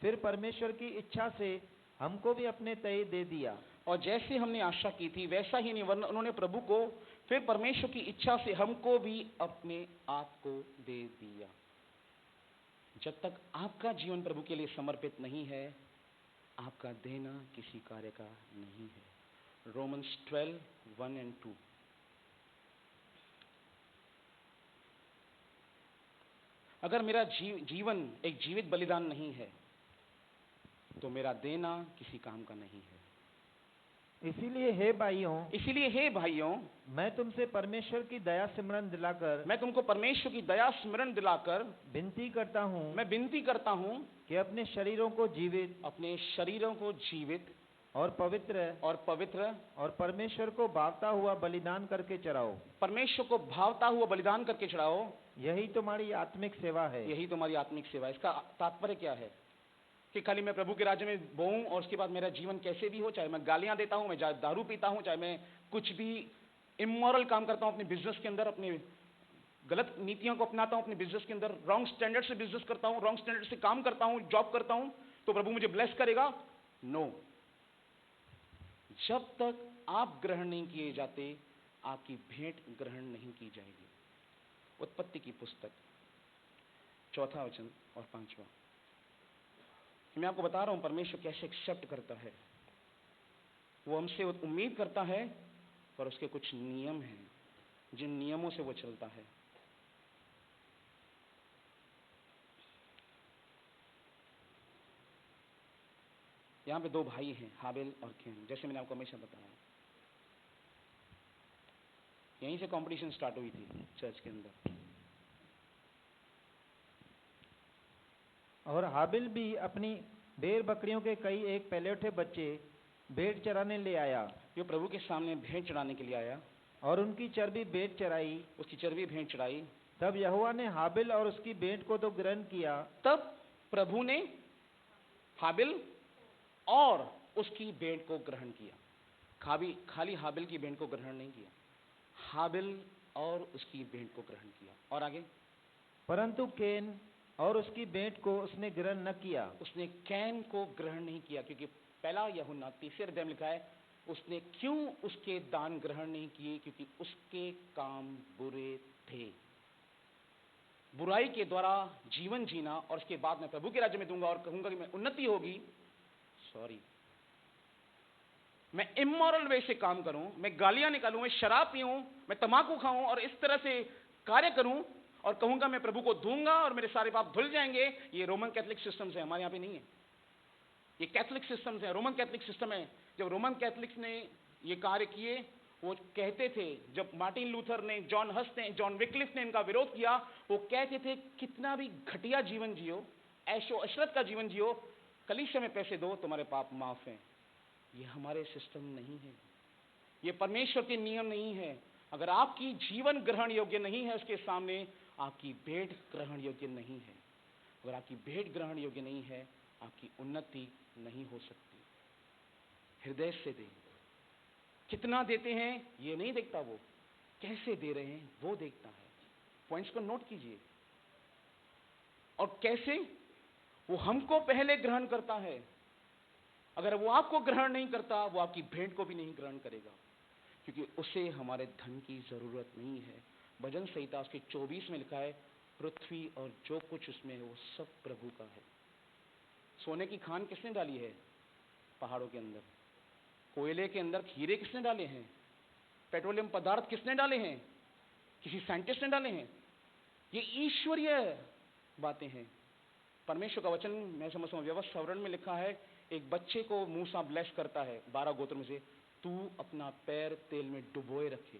Speaker 2: फिर परमेश्वर की इच्छा से हमको भी अपने तय दे दिया।
Speaker 1: और जैसे हमने आशा की थी वैसा ही नहीं, वरन उन्होंने प्रभु को फिर परमेश्वर की इच्छा से हमको भी अपने आप को दे दिया। जब तक आपका जीवन प्रभु के लिए समर्पित नहीं है, आपका देना किसी कार्य का नहीं है। रोमन्स 12:1-2। अगर मेरा जीवन एक जीवित बलिदान नहीं है तो मेरा देना किसी काम का नहीं है।
Speaker 2: इसीलिए हे भाइयों, मैं तुमसे परमेश्वर की दया सिमरन दिलाकर,
Speaker 1: मैं तुमको परमेश्वर की दया स्मरण दिलाकर
Speaker 2: विनती करता हूँ,
Speaker 1: मैं विनती करता हूँ
Speaker 2: कि अपने शरीरों को जीवित और पवित्र और परमेश्वर को भावता हुआ बलिदान करके चढ़ाओ।
Speaker 1: परमेश्वर को भावता हुआ बलिदान करके चढ़ाओ।
Speaker 2: यही तुम्हारी आत्मिक सेवा है।
Speaker 1: यही तुम्हारी आत्मिक सेवा है। इसका तात्पर्य क्या है? कि खाली मैं प्रभु के राज्य में बोऊं और उसके बाद मेरा जीवन कैसे भी हो, चाहे मैं गालियां देता हूं, मैं दारू पीता हूं, चाहे मैं कुछ भी इमोरल काम करता हूं अपने बिजनेस के अंदर, अपने गलत नीतियों को अपनाता हूं अपने बिजनेस के अंदर, रॉन्ग स्टैंडर्ड से बिजनेस करता हूं, रॉन्ग स्टैंडर्ड से काम करता हूं, जॉब करता हूं, तो प्रभु मुझे ब्लेस करेगा? नो। जब तक आप ग्रहण नहीं किए जाते, आपकी भेंट ग्रहण नहीं की जाएगी। उत्पत्ति की पुस्तक 4 वचन और 5। मैं आपको बता रहा हूं परमेश्वर कैसे एक्सेप्ट करता है। वो हमसे उम्मीद करता है, पर उसके कुछ नियम हैं, जिन नियमों से वो चलता है। यहां पे 2 भाई हैं, हाबिल और कैन, जैसे मैंने आपको हमेशा बताया। यहीं से कंपटीशन स्टार्ट हुई थी चर्च के अंदर।
Speaker 2: और हाबिल भी अपनी भेड़ बकरियों के कई एक पहले उठे बच्चे भेड़ चराने ले आया।
Speaker 1: जो प्रभु के सामने भेंट चढ़ाने के लिए आया,
Speaker 2: और उनकी चर्बी भेड़ चराई,
Speaker 1: उसकी चर्बी भेंट चढ़ाई।
Speaker 2: तब यहोवा ने हाबिल और उसकी भेंट को तो ग्रहण किया।
Speaker 1: तब प्रभु ने हाबिल और उसकी भेंट को ग्रहण किया। खाली हाबिल की भेंट को ग्रहण नहीं किया, हाबिल और उसकी भेंट को ग्रहण किया। और आगे,
Speaker 2: परंतु कैन और उसकी भेंट को उसने ग्रहण न किया।
Speaker 1: उसने कैन को ग्रहण नहीं किया, क्योंकि पहला यूहन्ना 3 अध्याय में लिखा है, उसने क्यों उसके दान ग्रहण नहीं किए? क्योंकि उसके काम बुरे थे। बुराई के द्वारा जीवन जीना और उसके बाद मैं प्रभु के राज्य में दूंगा और कहूंगा कि मैं उन्नति होगी। मैं इमोरल वे से काम करूं, मैं गालियां निकालूं, मैं शराब पीऊं, मैं तंबाकू खाऊं और इस तरह से कार्य करूं और कहूंगा मैं प्रभु को दूंगा और मेरे सारे पाप धुल जाएंगे। ये रोमन कैथोलिक सिस्टम है, हमारे यहां पे नहीं है। ये कैथोलिक सिस्टम है, रोमन कैथोलिक सिस्टम है। जब रोमन कैथोलिक्स ने ये कार्य किए, वो कहते थे, जब मार्टिन लूथर ने, जॉन हस ने, जॉन विक्लिफ ने इनका विरोध किया, वो कहते थे कितना भी घटिया जीवन जियो, ऐशो अशरत का जीवन जियो, कलीसिया में पैसे दो, तुम्हारे पाप माफ हैं। ये हमारे सिस्टम नहीं है, ये परमेश्वर के नियम नहीं है। अगर आपकी जीवन ग्रहण योग्य नहीं है उसके सामने, आपकी भेंट ग्रहण योग्य नहीं है। अगर आपकी भेंट ग्रहण योग्य नहीं है, आपकी उन्नति नहीं हो सकती। हृदय से दें। कितना देते हैं ये नहीं देखता, वो कैसे दे रहे हैं वो देखता है। पॉइंट्स को नोट कीजिए। और कैसे? वो हमको पहले ग्रहण करता है। अगर वो आपको ग्रहण नहीं करता, वो आपकी भेंट को भी नहीं ग्रहण करेगा, क्योंकि उसे हमारे धन की जरूरत नहीं है। भजन संहिता उसके 24 में लिखा है, पृथ्वी और जो कुछ उसमें है वो सब प्रभु का है। सोने की खान किसने डाली है? पहाड़ों के अंदर। कोयले के अंदर हीरे किसने डाले हैं? पेट्रोलियम पदार्थ किसने डाले हैं? किसी साइंटिस्ट ने डाले हैं? ये ईश्वरीय बातें हैं। परमेश्वर का वचन मैं समझता हूं व्यवस्था में लिखा है एक बच्चे को मूसा ब्लेस करता है 12 गोत्र में से, तू अपना पैर तेल में डुबोए रखे।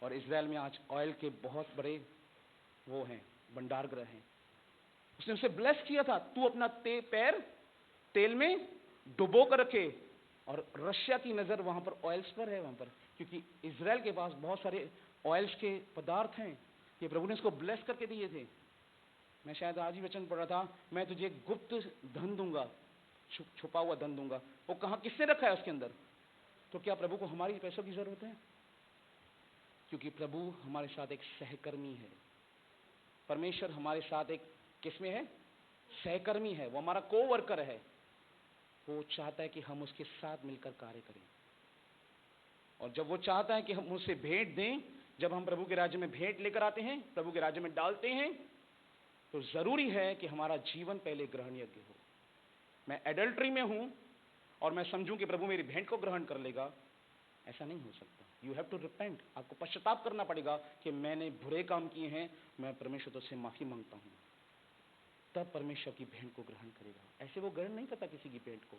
Speaker 1: और इजराइल में आज ऑयल के बहुत बड़े वो हैं, भंडारगृह हैं। उसने उसे ब्लेस किया था, तू अपना पैर तेल में डुबो कर रखे। और रशिया की नजर वहां पर ऑयल्स पर है, वहां पर, क्योंकि इजराइल के पास बहुत सारे ऑयल्स के पदार्थ हैं। ये प्रभु ने इसको ब्लेस करके दिए थे। मैं शायद आज ही वचन पढ़ रहा था, मैं तुझे गुप्त धन दूंगा, छुपा हुआ धन दूंगा। वो कहां, किसने रखा है उसके अंदर? तो क्या प्रभु को हमारी पैसों की जरूरत है? क्योंकि प्रभु हमारे साथ एक सहकर्मी है। परमेश्वर हमारे साथ एक किसमें है? सहकर्मी है। वो हमारा कोवर्कर है। वो चाहता है कि हम उसके साथ मिलकर कार्य करें। और जब वो चाहता है कि हम उसे भेंट दें, जब हम प्रभु के राज्य में भेंट लेकर आते हैं, प्रभु के राज्य में डालते हैं, तो जरूरी है कि हमारा जीवन पहले ग्रहण योग्य हो। मैं एडल्ट्री में हूं और मैं समझूं कि प्रभु मेरी भेंट को ग्रहण कर लेगा, ऐसा नहीं हो सकता। You have to repent. आपको पश्चाताप करना पड़ेगा कि मैंने बुरे काम किए हैं, मैं परमेश्वर तो से माफी मांगता हूं। तब परमेश्वर की भेंट को ग्रहण करेगा। ऐसे वो ग्रहण नहीं करता किसी की भेंट को।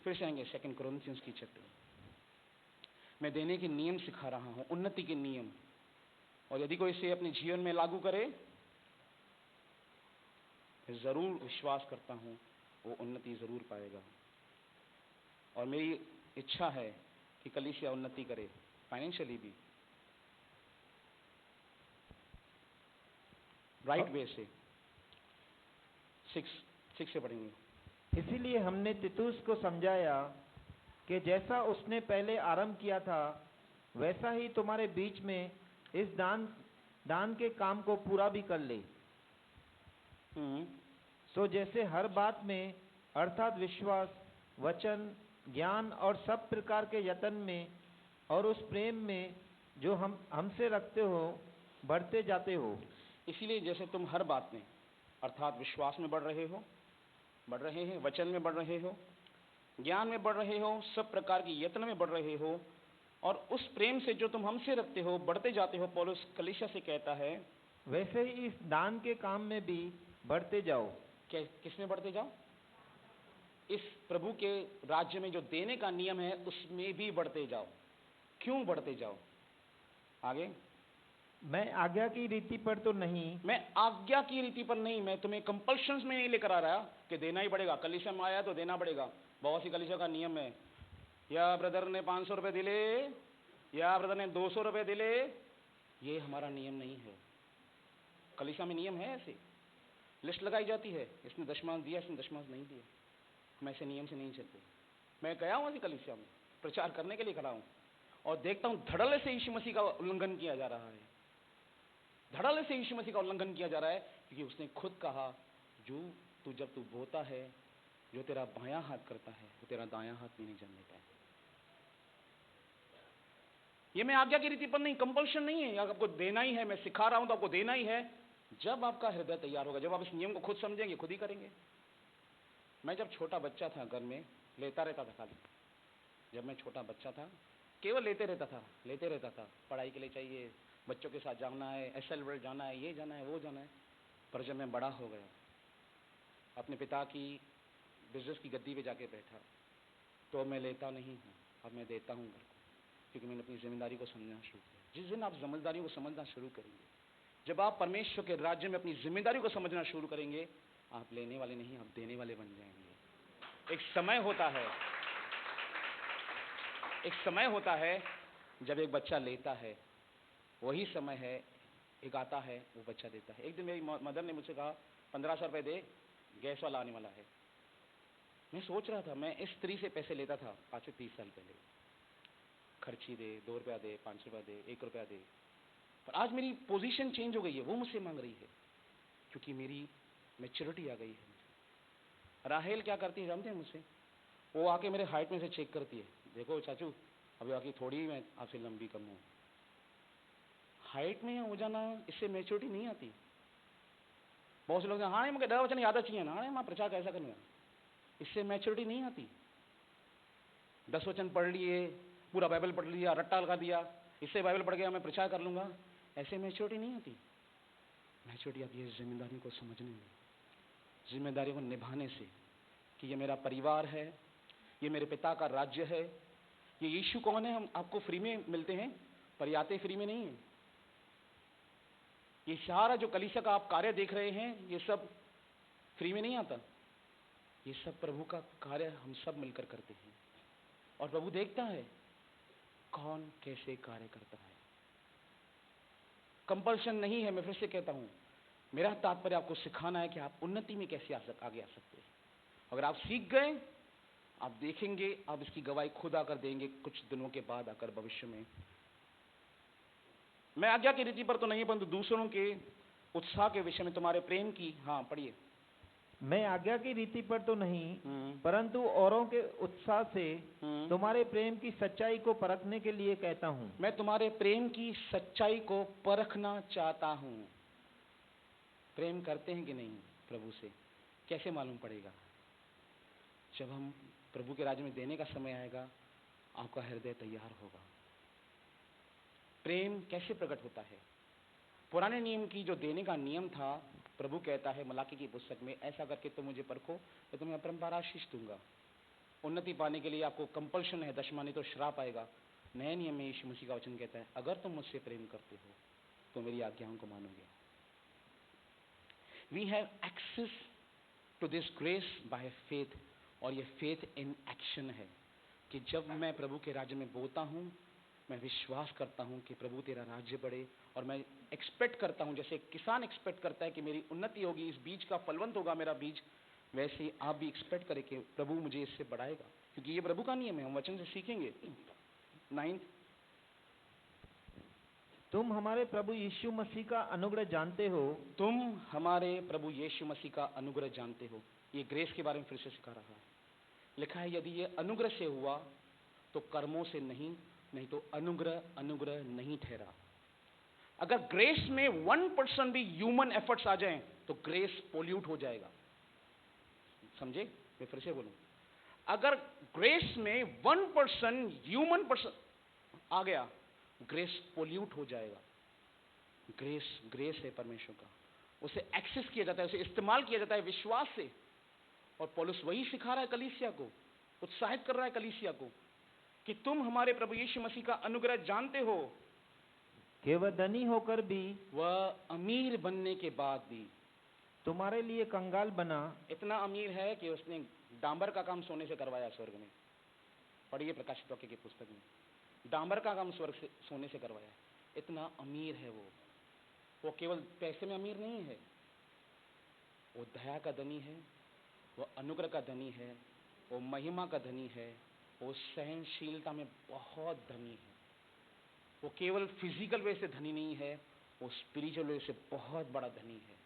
Speaker 1: फिर से आएंगे 2 कोरिन्थियंस की चैप्टर। मैं देने के नियम सिखा रहा हूं, उन्नति के नियम। और यदि कोई इसे अपने जीवन में लागू करे, मैं जरूर विश्वास करता हूं वो उन्नति जरूर पाएगा। और मेरी इच्छा है कि कलीसिया उन्नति करे, फाइनेंशियली भी, राइट वे से। 6 से पढ़ेंगे।
Speaker 2: इसीलिए हमने तीतुस को समझाया कि जैसा उसने पहले आरंभ किया था, वैसा ही तुम्हारे बीच में इस दान के काम को पूरा भी कर ले। सो जैसे हर बात में, अर्थात विश्वास, वचन, ज्ञान और सब प्रकार के यत्न में और उस प्रेम में जो हमसे रखते हो, बढ़ते जाते हो।
Speaker 1: इसीलिए जैसे तुम हर बात में, अर्थात विश्वास में बढ़ रहे हैं, वचन में बढ़ रहे हो, ज्ञान में बढ़ रहे हो, सब प्रकार की यत्न में बढ़ रहे हो, और उस प्रेम से जो तुम हमसे रखते हो बढ़ते जाते हो। पौलुस कलीसिया से कहता है,
Speaker 2: वैसे ही इस दान के काम में भी बढ़ते जाओ।
Speaker 1: किसमें बढ़ते जाओ? इस प्रभु के राज्य में जो देने का नियम है उसमें भी बढ़ते जाओ। क्यों बढ़ते जाओ? आगे,
Speaker 2: मैं आज्ञा की रीति पर तो नहीं,
Speaker 1: मैं आज्ञा की रीति पर नहीं, मैं तुम्हें कंपल्शंस में नहीं लेकर आ रहा कि देना ही पड़ेगा। कलीसिया में आया तो देना पड़ेगा। बहुत सी कलीसिया का नियम है, या ब्रदर ने 500 रुपए दिले, या ब्रदर ने 200 रुपए दिले। ये हमारा नियम नहीं है। कलीसिया में नियम है, ऐसे लिस्ट लगाई जाती है, इसने दशमांश दिया, इसने दशमांश नहीं दिया। हम ऐसे नियम से नहीं चलते। मैं गया हूं ऐसी कलीसिया में, प्रचार करने के लिए खड़ा हूं, और देखता हूं धड़ल्ले से यीशु मसीह का उल्लंघन किया जा रहा है। धड़ल्ले से यीशु मसीह का उल्लंघन किया जा रहा है, क्योंकि उसने खुद कहा, जब तू बोता है, जो तेरा बायां हाथ करता है वो तेरा दायां हाथ भी नहीं जानने पाए। ये मैं आज्ञा की रीति पर नहीं, कंपल्शन नहीं है, आपको देना ही है। मैं सिखा रहा हूं तो आपको देना ही है। जब आपका हृदय तैयार होगा, जब आप इस नियम को खुद समझेंगे, खुद ही करेंगे। मैं जब छोटा बच्चा था, घर में लेता रहता था खाली। जब मैं छोटा बच्चा था, केवल लेते रहता था। पढ़ाई के लिए चाहिए, बच्चों के साथ जाना है, एसएल वर्ल्ड जाना है, ये जाना है, वो जाना है। पर जब मैं बड़ा हो गया, अपने पिता की बिजनेस की गद्दी पे जाके बैठा, तो मैं लेता नहीं हूँ, अब मैं देता हूँ घर को, क्योंकि मैंने अपनी जिम्मेदारी को समझना शुरू किया। जिस दिन आप जिम्मेदारी को समझना शुरू करेंगे, जब आप परमेश्वर के राज्य में अपनी जिम्मेदारी को समझना शुरू करेंगे, आप लेने वाले नहीं, आप देने वाले बन जाएंगे। एक समय होता है जब एक बच्चा लेता है, वही समय है एक आता है वो बच्चा देता है। एक दिन मेरी मदर ने मुझसे कहा, 1500 रुपए दे, गैस वाला आने वाला है। मैं सोच रहा था, मैं इस स्त्री से पैसे लेता था आज से 30 साल पहले, खर्ची दे, 2 रुपया दे, 5 रुपया दे, 1 रुपया दे। पर आज मेरी पोजीशन चेंज हो गई है, वो मुझसे मांग रही है, क्योंकि मेरी मैच्योरिटी आ गई है। राहेल क्या करती है जानते हैं मुझसे? वो आके मेरे हाइट में से चेक करती है, देखो चाचू अभी आके थोड़ी मैं आपसे लंबी कम हूँ। हाइट में हो जाना इससे मैच्योरिटी नहीं आती। बहुत से लोग हाँ मुझे 10 वचन याद चाहिए ना, हाँ मैं प्रचार कैसा करूँगा, इससे मैच्योरिटी नहीं आती। 10 वचन पढ़ लिए, पूरा बाइबल पढ़ लिया, रट्टा लगा दिया, इससे बाइबल पढ़ गया मैं प्रचार कर लूंगा, ऐसे मैच्योरिटी नहीं आती। मैच्योरिटी आती है जिम्मेदारी को समझने में, जिम्मेदारी को निभाने से। कि ये मेरा परिवार है, ये मेरे पिता का राज्य है। ये यीशु कौन है? हम आपको फ्री में मिलते हैं, पर ये आते फ्री में नहीं है। ये सारा जो कलीसिया का आप कार्य देख रहे हैं, ये सब फ्री में नहीं आता। ये सब प्रभु का कार्य हम सब मिलकर करते हैं, और प्रभु देखता है कौन कैसे कार्य करता है। कंपल्शन नहीं है। मैं फिर से कहता हूं, मेरा तात्पर्य आपको सिखाना है कि आप उन्नति में कैसे आगे आ सकते हैं। अगर आप सीख गए, आप देखेंगे, आप इसकी गवाही खुद आकर देंगे कुछ दिनों के बाद आकर भविष्य में। मैं आज्ञा की रीति पर तो नहीं, परंतु दूसरों के उत्साह के विषय में तुम्हारे प्रेम की। हाँ, पढ़िए।
Speaker 2: मैं आज्ञा की रीति पर तो नहीं, परंतु औरों के उत्साह से तुम्हारे प्रेम की सच्चाई को परखने के लिए कहता हूँ।
Speaker 1: मैं तुम्हारे प्रेम की सच्चाई को परखना चाहता हूँ। प्रेम करते हैं कि नहीं प्रभु से? कैसे मालूम पड़ेगा? जब हम प्रभु के राज्य में देने का समय आएगा, आपका हृदय तैयार होगा। प्रेम कैसे प्रकट होता है? पुराने नियम की जो देने का नियम था, प्रभु कहता है मलाकी की पुस्तक में, ऐसा करके तुम मुझे परखो तो तुम्हें अपरंपार आशीष दूंगा। उन्नति पाने के लिए आपको कंपल्शन है, दशमा नहीं तो श्राप आएगा। नए नियम में यीशु मसीह का वचन कहता है, अगर तुम मुझसे प्रेम करते हो तो मेरी आज्ञाओं को मानोगे। We have access to this grace by faith, और ये फेथ इन एक्शन है कि जब मैं प्रभु के राज्य में बोलता हूं, मैं विश्वास करता हूं कि प्रभु तेरा राज्य बढ़े, और मैं एक्सपेक्ट करता हूं, जैसे किसान एक्सपेक्ट करता है कि मेरी उन्नति होगी, इस बीज का फलवंत होगा मेरा बीज, वैसे ही आप भी एक्सपेक्ट करें कि प्रभु मुझे इससे बढ़ाएगा, क्योंकि ये प्रभु का नियम है। हम वचन से सीखेंगे। 9,
Speaker 2: तुम हमारे प्रभु यीशु मसीह का अनुग्रह जानते हो।
Speaker 1: तुम हमारे प्रभु यीशु मसीह का अनुग्रह जानते हो। ये ग्रेस के बारे में फिर से सिखा रहा है। लिखा है, यदि ये अनुग्रह से हुआ तो कर्मों से नहीं, नहीं तो अनुग्रह नहीं ठहरा। अगर ग्रेस में 1% भी ह्यूमन एफर्ट्स आ जाएं तो ग्रेस पोल्यूट हो जाएगा। समझे? मैं फिर से बोलूं, अगर ग्रेस में 1% ह्यूमन पर्सन आ गया, ग्रेस पोल्यूट हो जाएगा। ग्रेस है परमेश्वर का, उसे एक्सेस किया जाता है, उसे इस्तेमाल किया जाता है विश्वास से। और पौलुस वही सिखा रहा है कलीसिया को, उत्साहित कर रहा है कलीसिया को कि तुम हमारे प्रभु यीशु मसीह का अनुग्रह जानते हो
Speaker 2: कि वह धनी होकर भी,
Speaker 1: वह अमीर बनने के बाद भी
Speaker 2: तुम्हारे लिए कंगाल बना।
Speaker 1: इतना अमीर है कि उसने डांबर का काम सोने से करवाया स्वर्ग में। पढ़िए प्रकाशित वाक्य की पुस्तक में, डांबर का काम स्वर्ग से सोने से करवाया। इतना अमीर है वो केवल पैसे में अमीर नहीं है, वो दया का धनी है, वो अनुग्रह का धनी है, वो महिमा का धनी है, वो सहनशीलता में बहुत धनी है। वो केवल फिजिकल वे से धनी नहीं है, वो स्पिरिचुअल वे से बहुत बड़ा धनी है।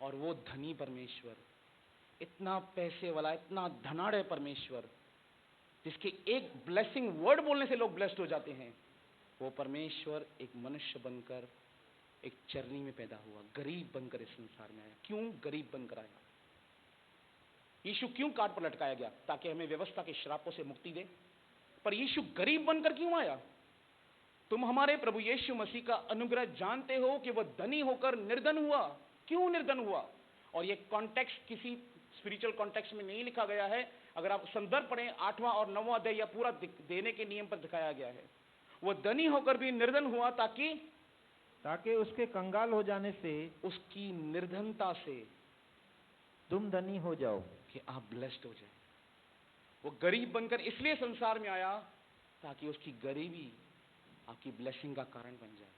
Speaker 1: और वो धनी परमेश्वर, इतना पैसे वाला, इतना धनाढ़ परमेश्वर, जिसके एक ब्लेसिंग वर्ड बोलने से लोग ब्लेस्ड हो जाते हैं, वो परमेश्वर एक मनुष्य बनकर एक चरनी में पैदा हुआ, गरीब बनकर इस संसार में आया। क्यों गरीब बनकर आया? यीशु क्यों काट पर लटकाया गया? ताकि हमें व्यवस्था के श्रापों से मुक्ति दे। पर यीशु गरीब बनकर क्यों आया? तुम हमारे प्रभु यीशु मसीह का अनुग्रह जानते हो कि वह धनी होकर निर्धन हुआ। क्यों निर्धन हुआ? और ये कॉन्टेक्स्ट किसी स्पिरिचुअल कॉन्टेक्स्ट में नहीं लिखा गया है। अगर आप संदर्भ पढ़ें 8वां और 9वां अध्याय, या पूरा देने के नियम पर दिखाया गया है। वह धनी होकर भी निर्धन हुआ ताकि
Speaker 2: उसके कंगाल हो जाने से,
Speaker 1: उसकी निर्धनता से
Speaker 2: तुम धनी हो जाओ,
Speaker 1: कि आप ब्लेस्ड हो जाए। वो गरीब बनकर इसलिए संसार में आया ताकि उसकी गरीबी आपकी ब्लेसिंग का कारण बन जाए।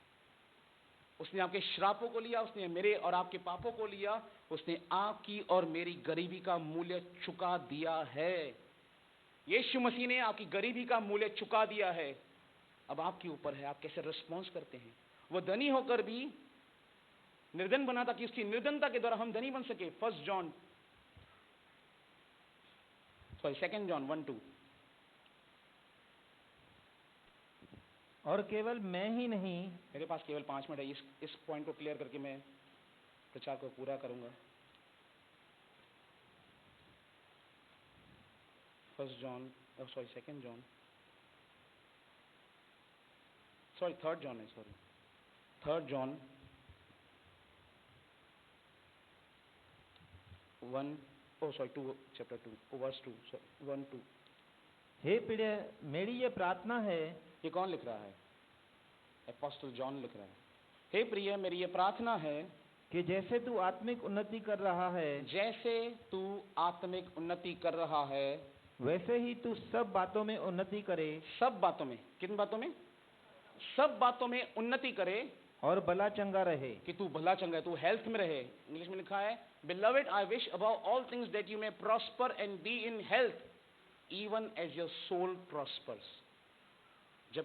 Speaker 1: उसने आपके श्रापों को लिया, उसने मेरे और आपके पापों को लिया, उसने आपकी और मेरी गरीबी का मूल्य चुका दिया है। यीशु मसीह ने आपकी गरीबी का मूल्य चुका दिया है। अब आपके ऊपर है, आप कैसे रिस्पॉन्स करते हैं। वो धनी होकर भी निर्धन बना ताकि उसकी निर्धनता के द्वारा हम धनी बन सके। 2 जॉन 1:2।
Speaker 2: और केवल मैं ही नहीं,
Speaker 1: मेरे पास केवल 5 मिनट है, इस पॉइंट को क्लियर करके मैं प्रचार को पूरा करूंगा। 3 जॉन है, sorry 3 John 1 oh sorry 2 chapter 2 verse 2 sorry 1 2
Speaker 2: हे प्रिय, मेरी ये प्रार्थना है
Speaker 1: ये कौन लिख रहा है? अपोस्टल जॉन लिख रहा है। हे प्रिय, मेरी ये प्रार्थना है
Speaker 2: कि जैसे तू आत्मिक उन्नति कर रहा है,
Speaker 1: जैसे तू आत्मिक उन्नति कर रहा है
Speaker 2: वैसे ही तू सब बातों में उन्नति करे
Speaker 1: सब बातों में, किन बातों में? सब बातों में उन्नति करे
Speaker 2: और भला चंगा रहे।
Speaker 1: कि तू भला चंगा है, तू हेल्थ में रहे। इंग्लिश में लिखा है Beloved, I wish above all things that you may prosper and be in health even as your soul prospers। जब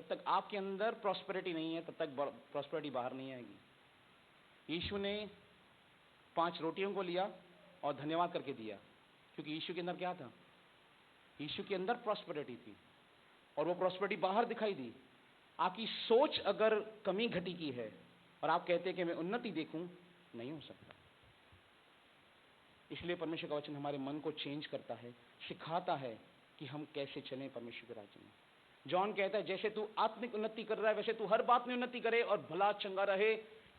Speaker 1: तक आपके अंदर प्रॉस्पेरिटी नहीं है तब तक प्रॉस्पेरिटी बाहर नहीं आएगी। यीशु ने 5 रोटियों को लिया और धन्यवाद करके दिया, क्योंकि यीशु के अंदर क्या था? यीशु के अंदर प्रॉस्पेरिटी थी और वो प्रॉस्पेरिटी बाहर दिखाई दी। आपकी सोच अगर कमी घटी की है और आप कहते हैं कि मैं उन्नति देखूं, नहीं हो सकता। इसलिए परमेश्वर का वचन हमारे मन को चेंज करता है, सिखाता है कि हम कैसे चलें परमेश्वर के राज्य में। जॉन कहता है जैसे तू आत्मिक उन्नति कर रहा है वैसे तू हर बात में उन्नति करे और भला चंगा रहे।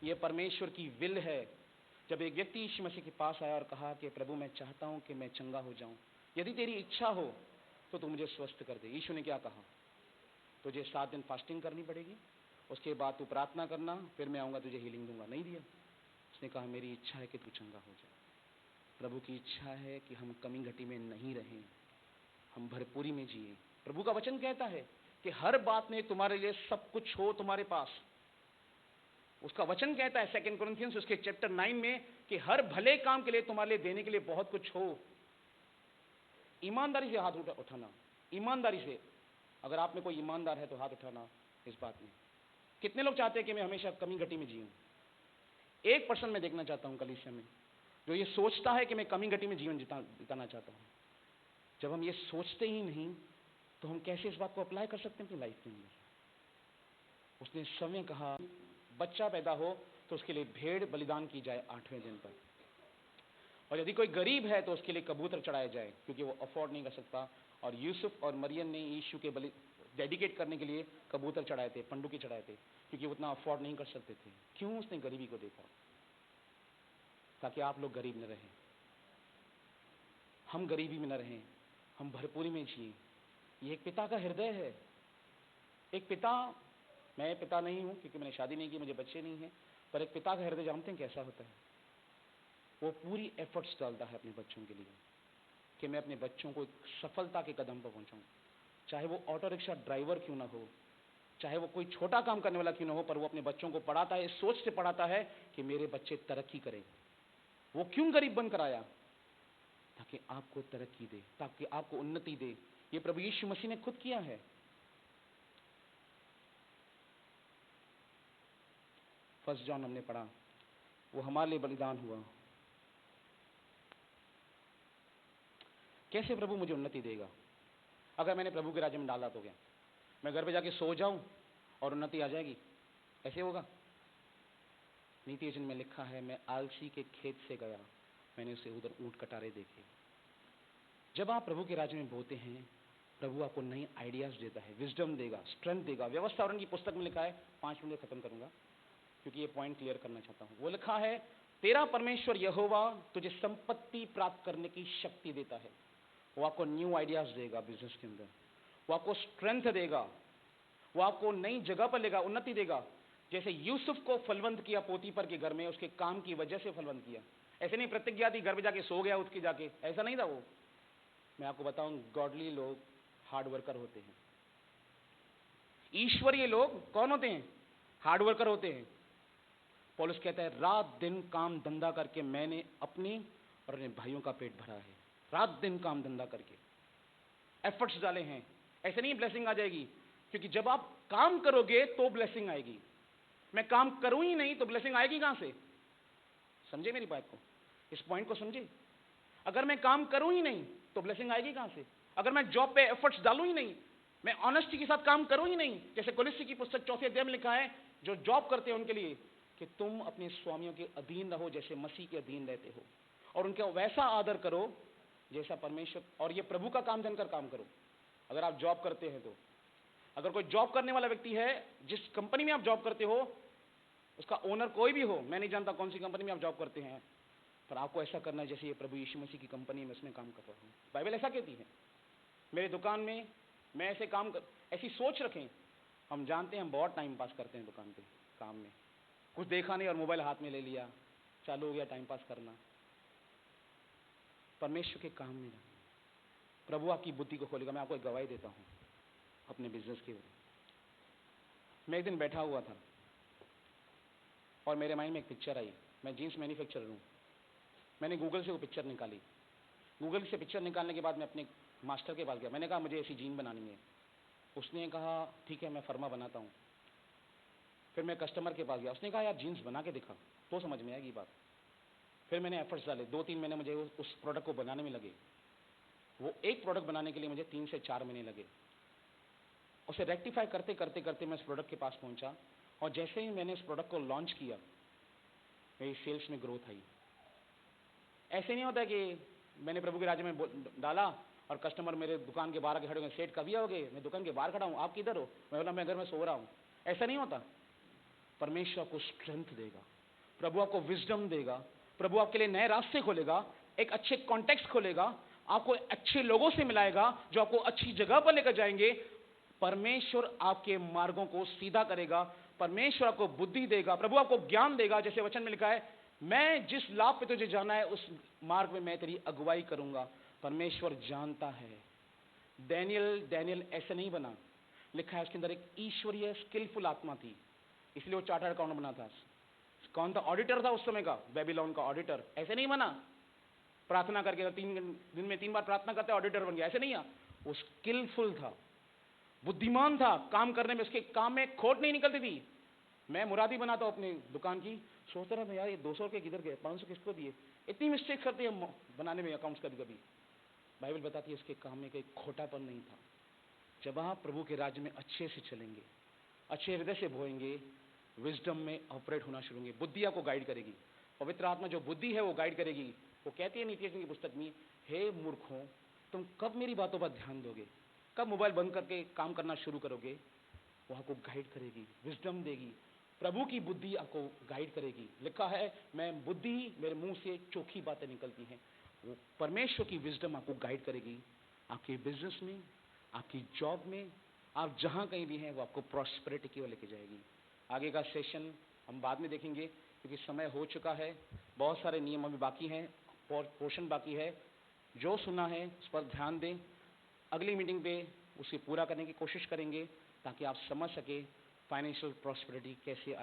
Speaker 1: यह परमेश्वर की विल है। जब एक व्यक्ति यीशु मसीह के पास आया और कहा कि प्रभु मैं चाहता हूं कि मैं चंगा हो जाऊं, यदि तेरी इच्छा हो तो तू मुझे स्वस्थ कर दे। यीशु ने क्या कहा? तुझे 7 दिन फास्टिंग करनी पड़ेगी, उसके बाद तू प्रार्थना करना, फिर मैं आऊंगा तुझे हीलिंग दूंगा। नहीं दिया। उसने कहा मेरी इच्छा है कि तू चंगा हो जाए। प्रभु की इच्छा है कि हम कमी घटी में नहीं रहें, हम भरपूरी में जिए। प्रभु का वचन कहता है कि हर बात में तुम्हारे लिए सब कुछ हो तुम्हारे पास। उसका वचन कहता है 2 कोरिन्थियंस उसके चैप्टर 9 में कि हर भले काम के लिए तुम्हारे लिए देने के लिए बहुत कुछ हो। ईमानदारी से हाथ उठाना, ईमानदारी से। अगर आप में कोई ईमानदार है तो हाथ उठाना इस बात में। कितने लोग चाहते हैं कि मैं हमेशा कमी घटी में जीऊं? 1% मैं देखना चाहता हूं कलीसिया में जो ये सोचता है कि मैं कमी घटी में जीवन बिताना चाहता हूं। जब हम ये सोचते ही नहीं तो हम कैसे इस बात को अप्लाई कर सकते हैं अपनी लाइफ के अंदर? उसने समय कहा बच्चा पैदा हो तो उसके लिए भेड़ बलिदान की जाए 8वें दिन पर, और यदि कोई गरीब है तो उसके लिए कबूतर चढ़ाया जाए क्योंकि वो अफोर्ड नहीं कर सकता। और यूसुफ और मरियम ने यीशु के बलि डेडिकेट करने के लिए कबूतर चढ़ाए थे, पंडुकी चढ़ाए थे, क्योंकि वो उतना अफोर्ड नहीं कर सकते थे। क्यों? उसने गरीबी को देखा, ताकि आप लोग गरीब न रहें, हम गरीबी में न रहें, हम भरपूरी में जिए। ये एक पिता का हृदय है। एक पिता, मैं पिता नहीं हूं क्योंकि मैंने शादी नहीं की, मुझे बच्चे नहीं हैं, पर एक पिता का हृदय जानते हैं कैसा होता है? वो पूरी एफर्ट्स डालता है अपने बच्चों के लिए कि मैं अपने बच्चों को एक सफलता के कदम पर पहुंचाऊं। चाहे वो ऑटो रिक्शा ड्राइवर क्यों ना हो, चाहे वो कोई छोटा काम करने वाला क्यों ना हो, पर वो अपने बच्चों को पढ़ाता है, इस सोच से पढ़ाता है कि मेरे बच्चे तरक्की करें। वो क्यों गरीब बनकर आया? ताकि आपको तरक्की दे, ताकि आपको उन्नति दे। ये प्रभु यीशु मसीह ने खुद किया है। 1 जॉन हमने पढ़ा, वो हमारे लिए बलिदान हुआ। कैसे प्रभु मुझे उन्नति देगा? अगर मैंने प्रभु के राज्य में डाला तो क्या मैं घर पे जाके सो जाऊं और उन्नति आ जाएगी? ऐसे होगा? नीति वचन में लिखा है मैं आलसी के खेत से गया, मैंने उसे उधर ऊंट कटारे देखे। जब आप प्रभु के राज्य में बोते हैं, प्रभु आपको नई आइडियाज देता है, विजडम देगा, स्ट्रेंथ देगा। व्यवस्थावरण की पुस्तक में लिखा है, 5 मिनट खत्म करूंगा क्योंकि ये पॉइंट क्लियर करना चाहता हूं। वो लिखा है तेरा परमेश्वर यहोवा तुझे संपत्ति प्राप्त करने की शक्ति देता है। वो आपको न्यू आइडियाज देगा बिजनेस के अंदर, वो आपको स्ट्रेंथ देगा, वो आपको नई जगह पर लेगा, उन्नति देगा। जैसे यूसुफ को फलवंत किया पोतीफर के घर में, उसके काम की वजह से फलवंत किया। ऐसे नहीं प्रतिज्ञा थी घर में जाके सो गया उठ के जाके, ऐसा नहीं था वो। मैं आपको बताऊं, गॉडली लोग हार्ड वर्कर होते हैं। ईश्वरीय लोग कौन होते हैं? हार्ड वर्कर होते हैं। पौलुस कहता है रात दिन काम धंधा करके मैंने अपनी और अपने भाइयों का पेट भरा है। रात दिन काम धंधा करके एफर्ट्स डाले हैं। ऐसे नहीं ब्लेसिंग आ जाएगी, क्योंकि जब आप काम करोगे तो ब्लेसिंग आएगी। मैं काम करूं ही नहीं तो ब्लेसिंग आएगी कहां से? समझे मेरी बात को, इस पॉइंट को समझे। अगर मैं काम करूं ही नहीं तो ब्लेसिंग आएगी कहां से? अगर मैं जॉब पे एफर्ट्स डालूं ही नहीं, मैं ऑनेस्टी के साथ काम करूं ही नहीं, जैसे कोलोसी की पुस्तक 4 अध्याय में लिखा है जो जॉब करते हैं उनके लिए कि तुम अपने स्वामियों के अधीन रहो जैसे मसीह के अधीन रहते हो, और उनका वैसा आदर करो जैसा परमेश्वर, और ये प्रभु का काम जानकर काम करो। अगर आप जॉब करते हैं तो, अगर कोई जॉब करने वाला व्यक्ति है, जिस कंपनी में आप जॉब करते हो उसका ओनर कोई भी हो, मैं नहीं जानता कौन सी कंपनी में आप जॉब करते हैं, पर आपको ऐसा करना है जैसे ये प्रभु यीशु मसीह की कंपनी में इसमें काम कर रहा हूँ। बाइबल ऐसा कहती है। मेरी दुकान में मैं ऐसे ऐसी सोच रखें। हम जानते हैं हम बहुत टाइम पास करते हैं दुकान पे काम में, कुछ देखा नहीं और मोबाइल हाथ में ले लिया, चालू हो गया टाइम पास करना। परमेश्वर के काम में प्रभु आपकी बुद्धि को खोलेगा। मैं आपको एक गवाही देता हूँ अपने बिजनेस की। मैं एक दिन बैठा हुआ था और मेरे माइंड में एक पिक्चर आई। मैं जीन्स मैन्युफैक्चरर हूँ। मैंने गूगल से वो पिक्चर निकाली। गूगल से पिक्चर निकालने के बाद मैं अपने मास्टर के पास गया। मैंने कहा मुझे ऐसी जीन बनानी है। उसने कहा ठीक है मैं फर्मा बनाता हूँ। फिर मैं कस्टमर के पास गया। उसने कहा यार जीन्स बना के दिखा तो समझ में आएगी बात। फिर मैंने एफर्ट्स डाले। 2-3 महीने मुझे उस प्रोडक्ट को बनाने में लगे। वो एक प्रोडक्ट बनाने के लिए मुझे 3 से 4 महीने लगे। उसे रेक्टिफाई करते करते करते मैं इस प्रोडक्ट के पास पहुंचा और जैसे ही मैंने इस प्रोडक्ट को लॉन्च किया मेरी सेल्स में ग्रोथ आई। ऐसे नहीं होता कि मैंने प्रभु के राज्य में डाला और कस्टमर मेरे दुकान के बाहर खड़े हो गए, सेठ कभी आओगे? मैं दुकान के बाहर खड़ा हूँ, आप किधर हो? मैं बोला मैं घर में सो रहा हूँ। ऐसा नहीं होता। परमेश्वर आपको स्ट्रेंथ देगा, प्रभु आपको विजडम देगा, प्रभु आपके लिए नए रास्ते खोलेगा, एक अच्छे कॉन्टेक्स्ट खोलेगा, आपको अच्छे लोगों से मिलाएगा जो आपको अच्छी जगह पर लेकर जाएंगे। परमेश्वर आपके मार्गों को सीधा करेगा। परमेश्वर आपको बुद्धि देगा, प्रभु आपको ज्ञान देगा। जैसे वचन में लिखा है, मैं जिस लाभ पे तुझे जाना है उस मार्ग में मैं तेरी अगुवाई करूंगा। परमेश्वर जानता है। डैनियल ऐसे नहीं बना। लिखा है उसके अंदर एक ईश्वरीय स्किलफुल आत्मा थी, इसलिए वो चार्टर्ड अकाउंट बना था। कौन था? ऑडिटर था उस समय का, बेबीलोन का ऑडिटर। ऐसे नहीं बना प्रार्थना करके 3 दिन में 3 बार प्रार्थना करते ऑडिटर बन गया। ऐसे नहीं। वो स्किलफुल था, बुद्धिमान था काम करने में। उसके काम में खोट नहीं निकलती थी। मैं मुरादी बनाता हूं अपनी दुकान की, सोचता रहा यार ये 200 रुपये किधर गए, 500 किसको दिए। इतनी मिस्टेक करते हैं बनाने में अकाउंट्स कभी कभी। बाइबल बताती है इसके काम में कोई खोटापन नहीं था। जब आप प्रभु के राज्य में अच्छे से चलेंगे, अच्छे हृदय से बोएंगे, विजडम में ऑपरेट होना शुरू होंगे। बुद्धि आपको गाइड करेगी। पवित्र आत्मा जो बुद्धि है वो गाइड करेगी। वो कहती है नीति की पुस्तक में, हे मूर्खों तुम कब मेरी बातों पर ध्यान दोगे? कब मोबाइल बंद करके काम करना शुरू करोगे? वो आपको गाइड करेगी, विजडम देगी। प्रभु की बुद्धि आपको गाइड करेगी। लिखा है मैं बुद्धि, मेरे मुंह से चोखी बातें निकलती हैं। वो परमेश्वर की विजडम आपको गाइड करेगी। आपके बिजनेस में, आपकी जॉब में, आप जहां कहीं भी हैं वो आपको प्रॉस्पेरिटी की ओर लेके जाएगी। आगे का सेशन हम बाद में देखेंगे क्योंकि समय हो चुका है। बहुत सारे नियम अभी बाकी हैं, पोर्शन बाकी है। जो सुना है उस पर ध्यान दें। अगली मीटिंग पे उसे पूरा करने की कोशिश करेंगे ताकि आप समझ सके फाइनेंशियल प्रॉस्पेरिटी कैसे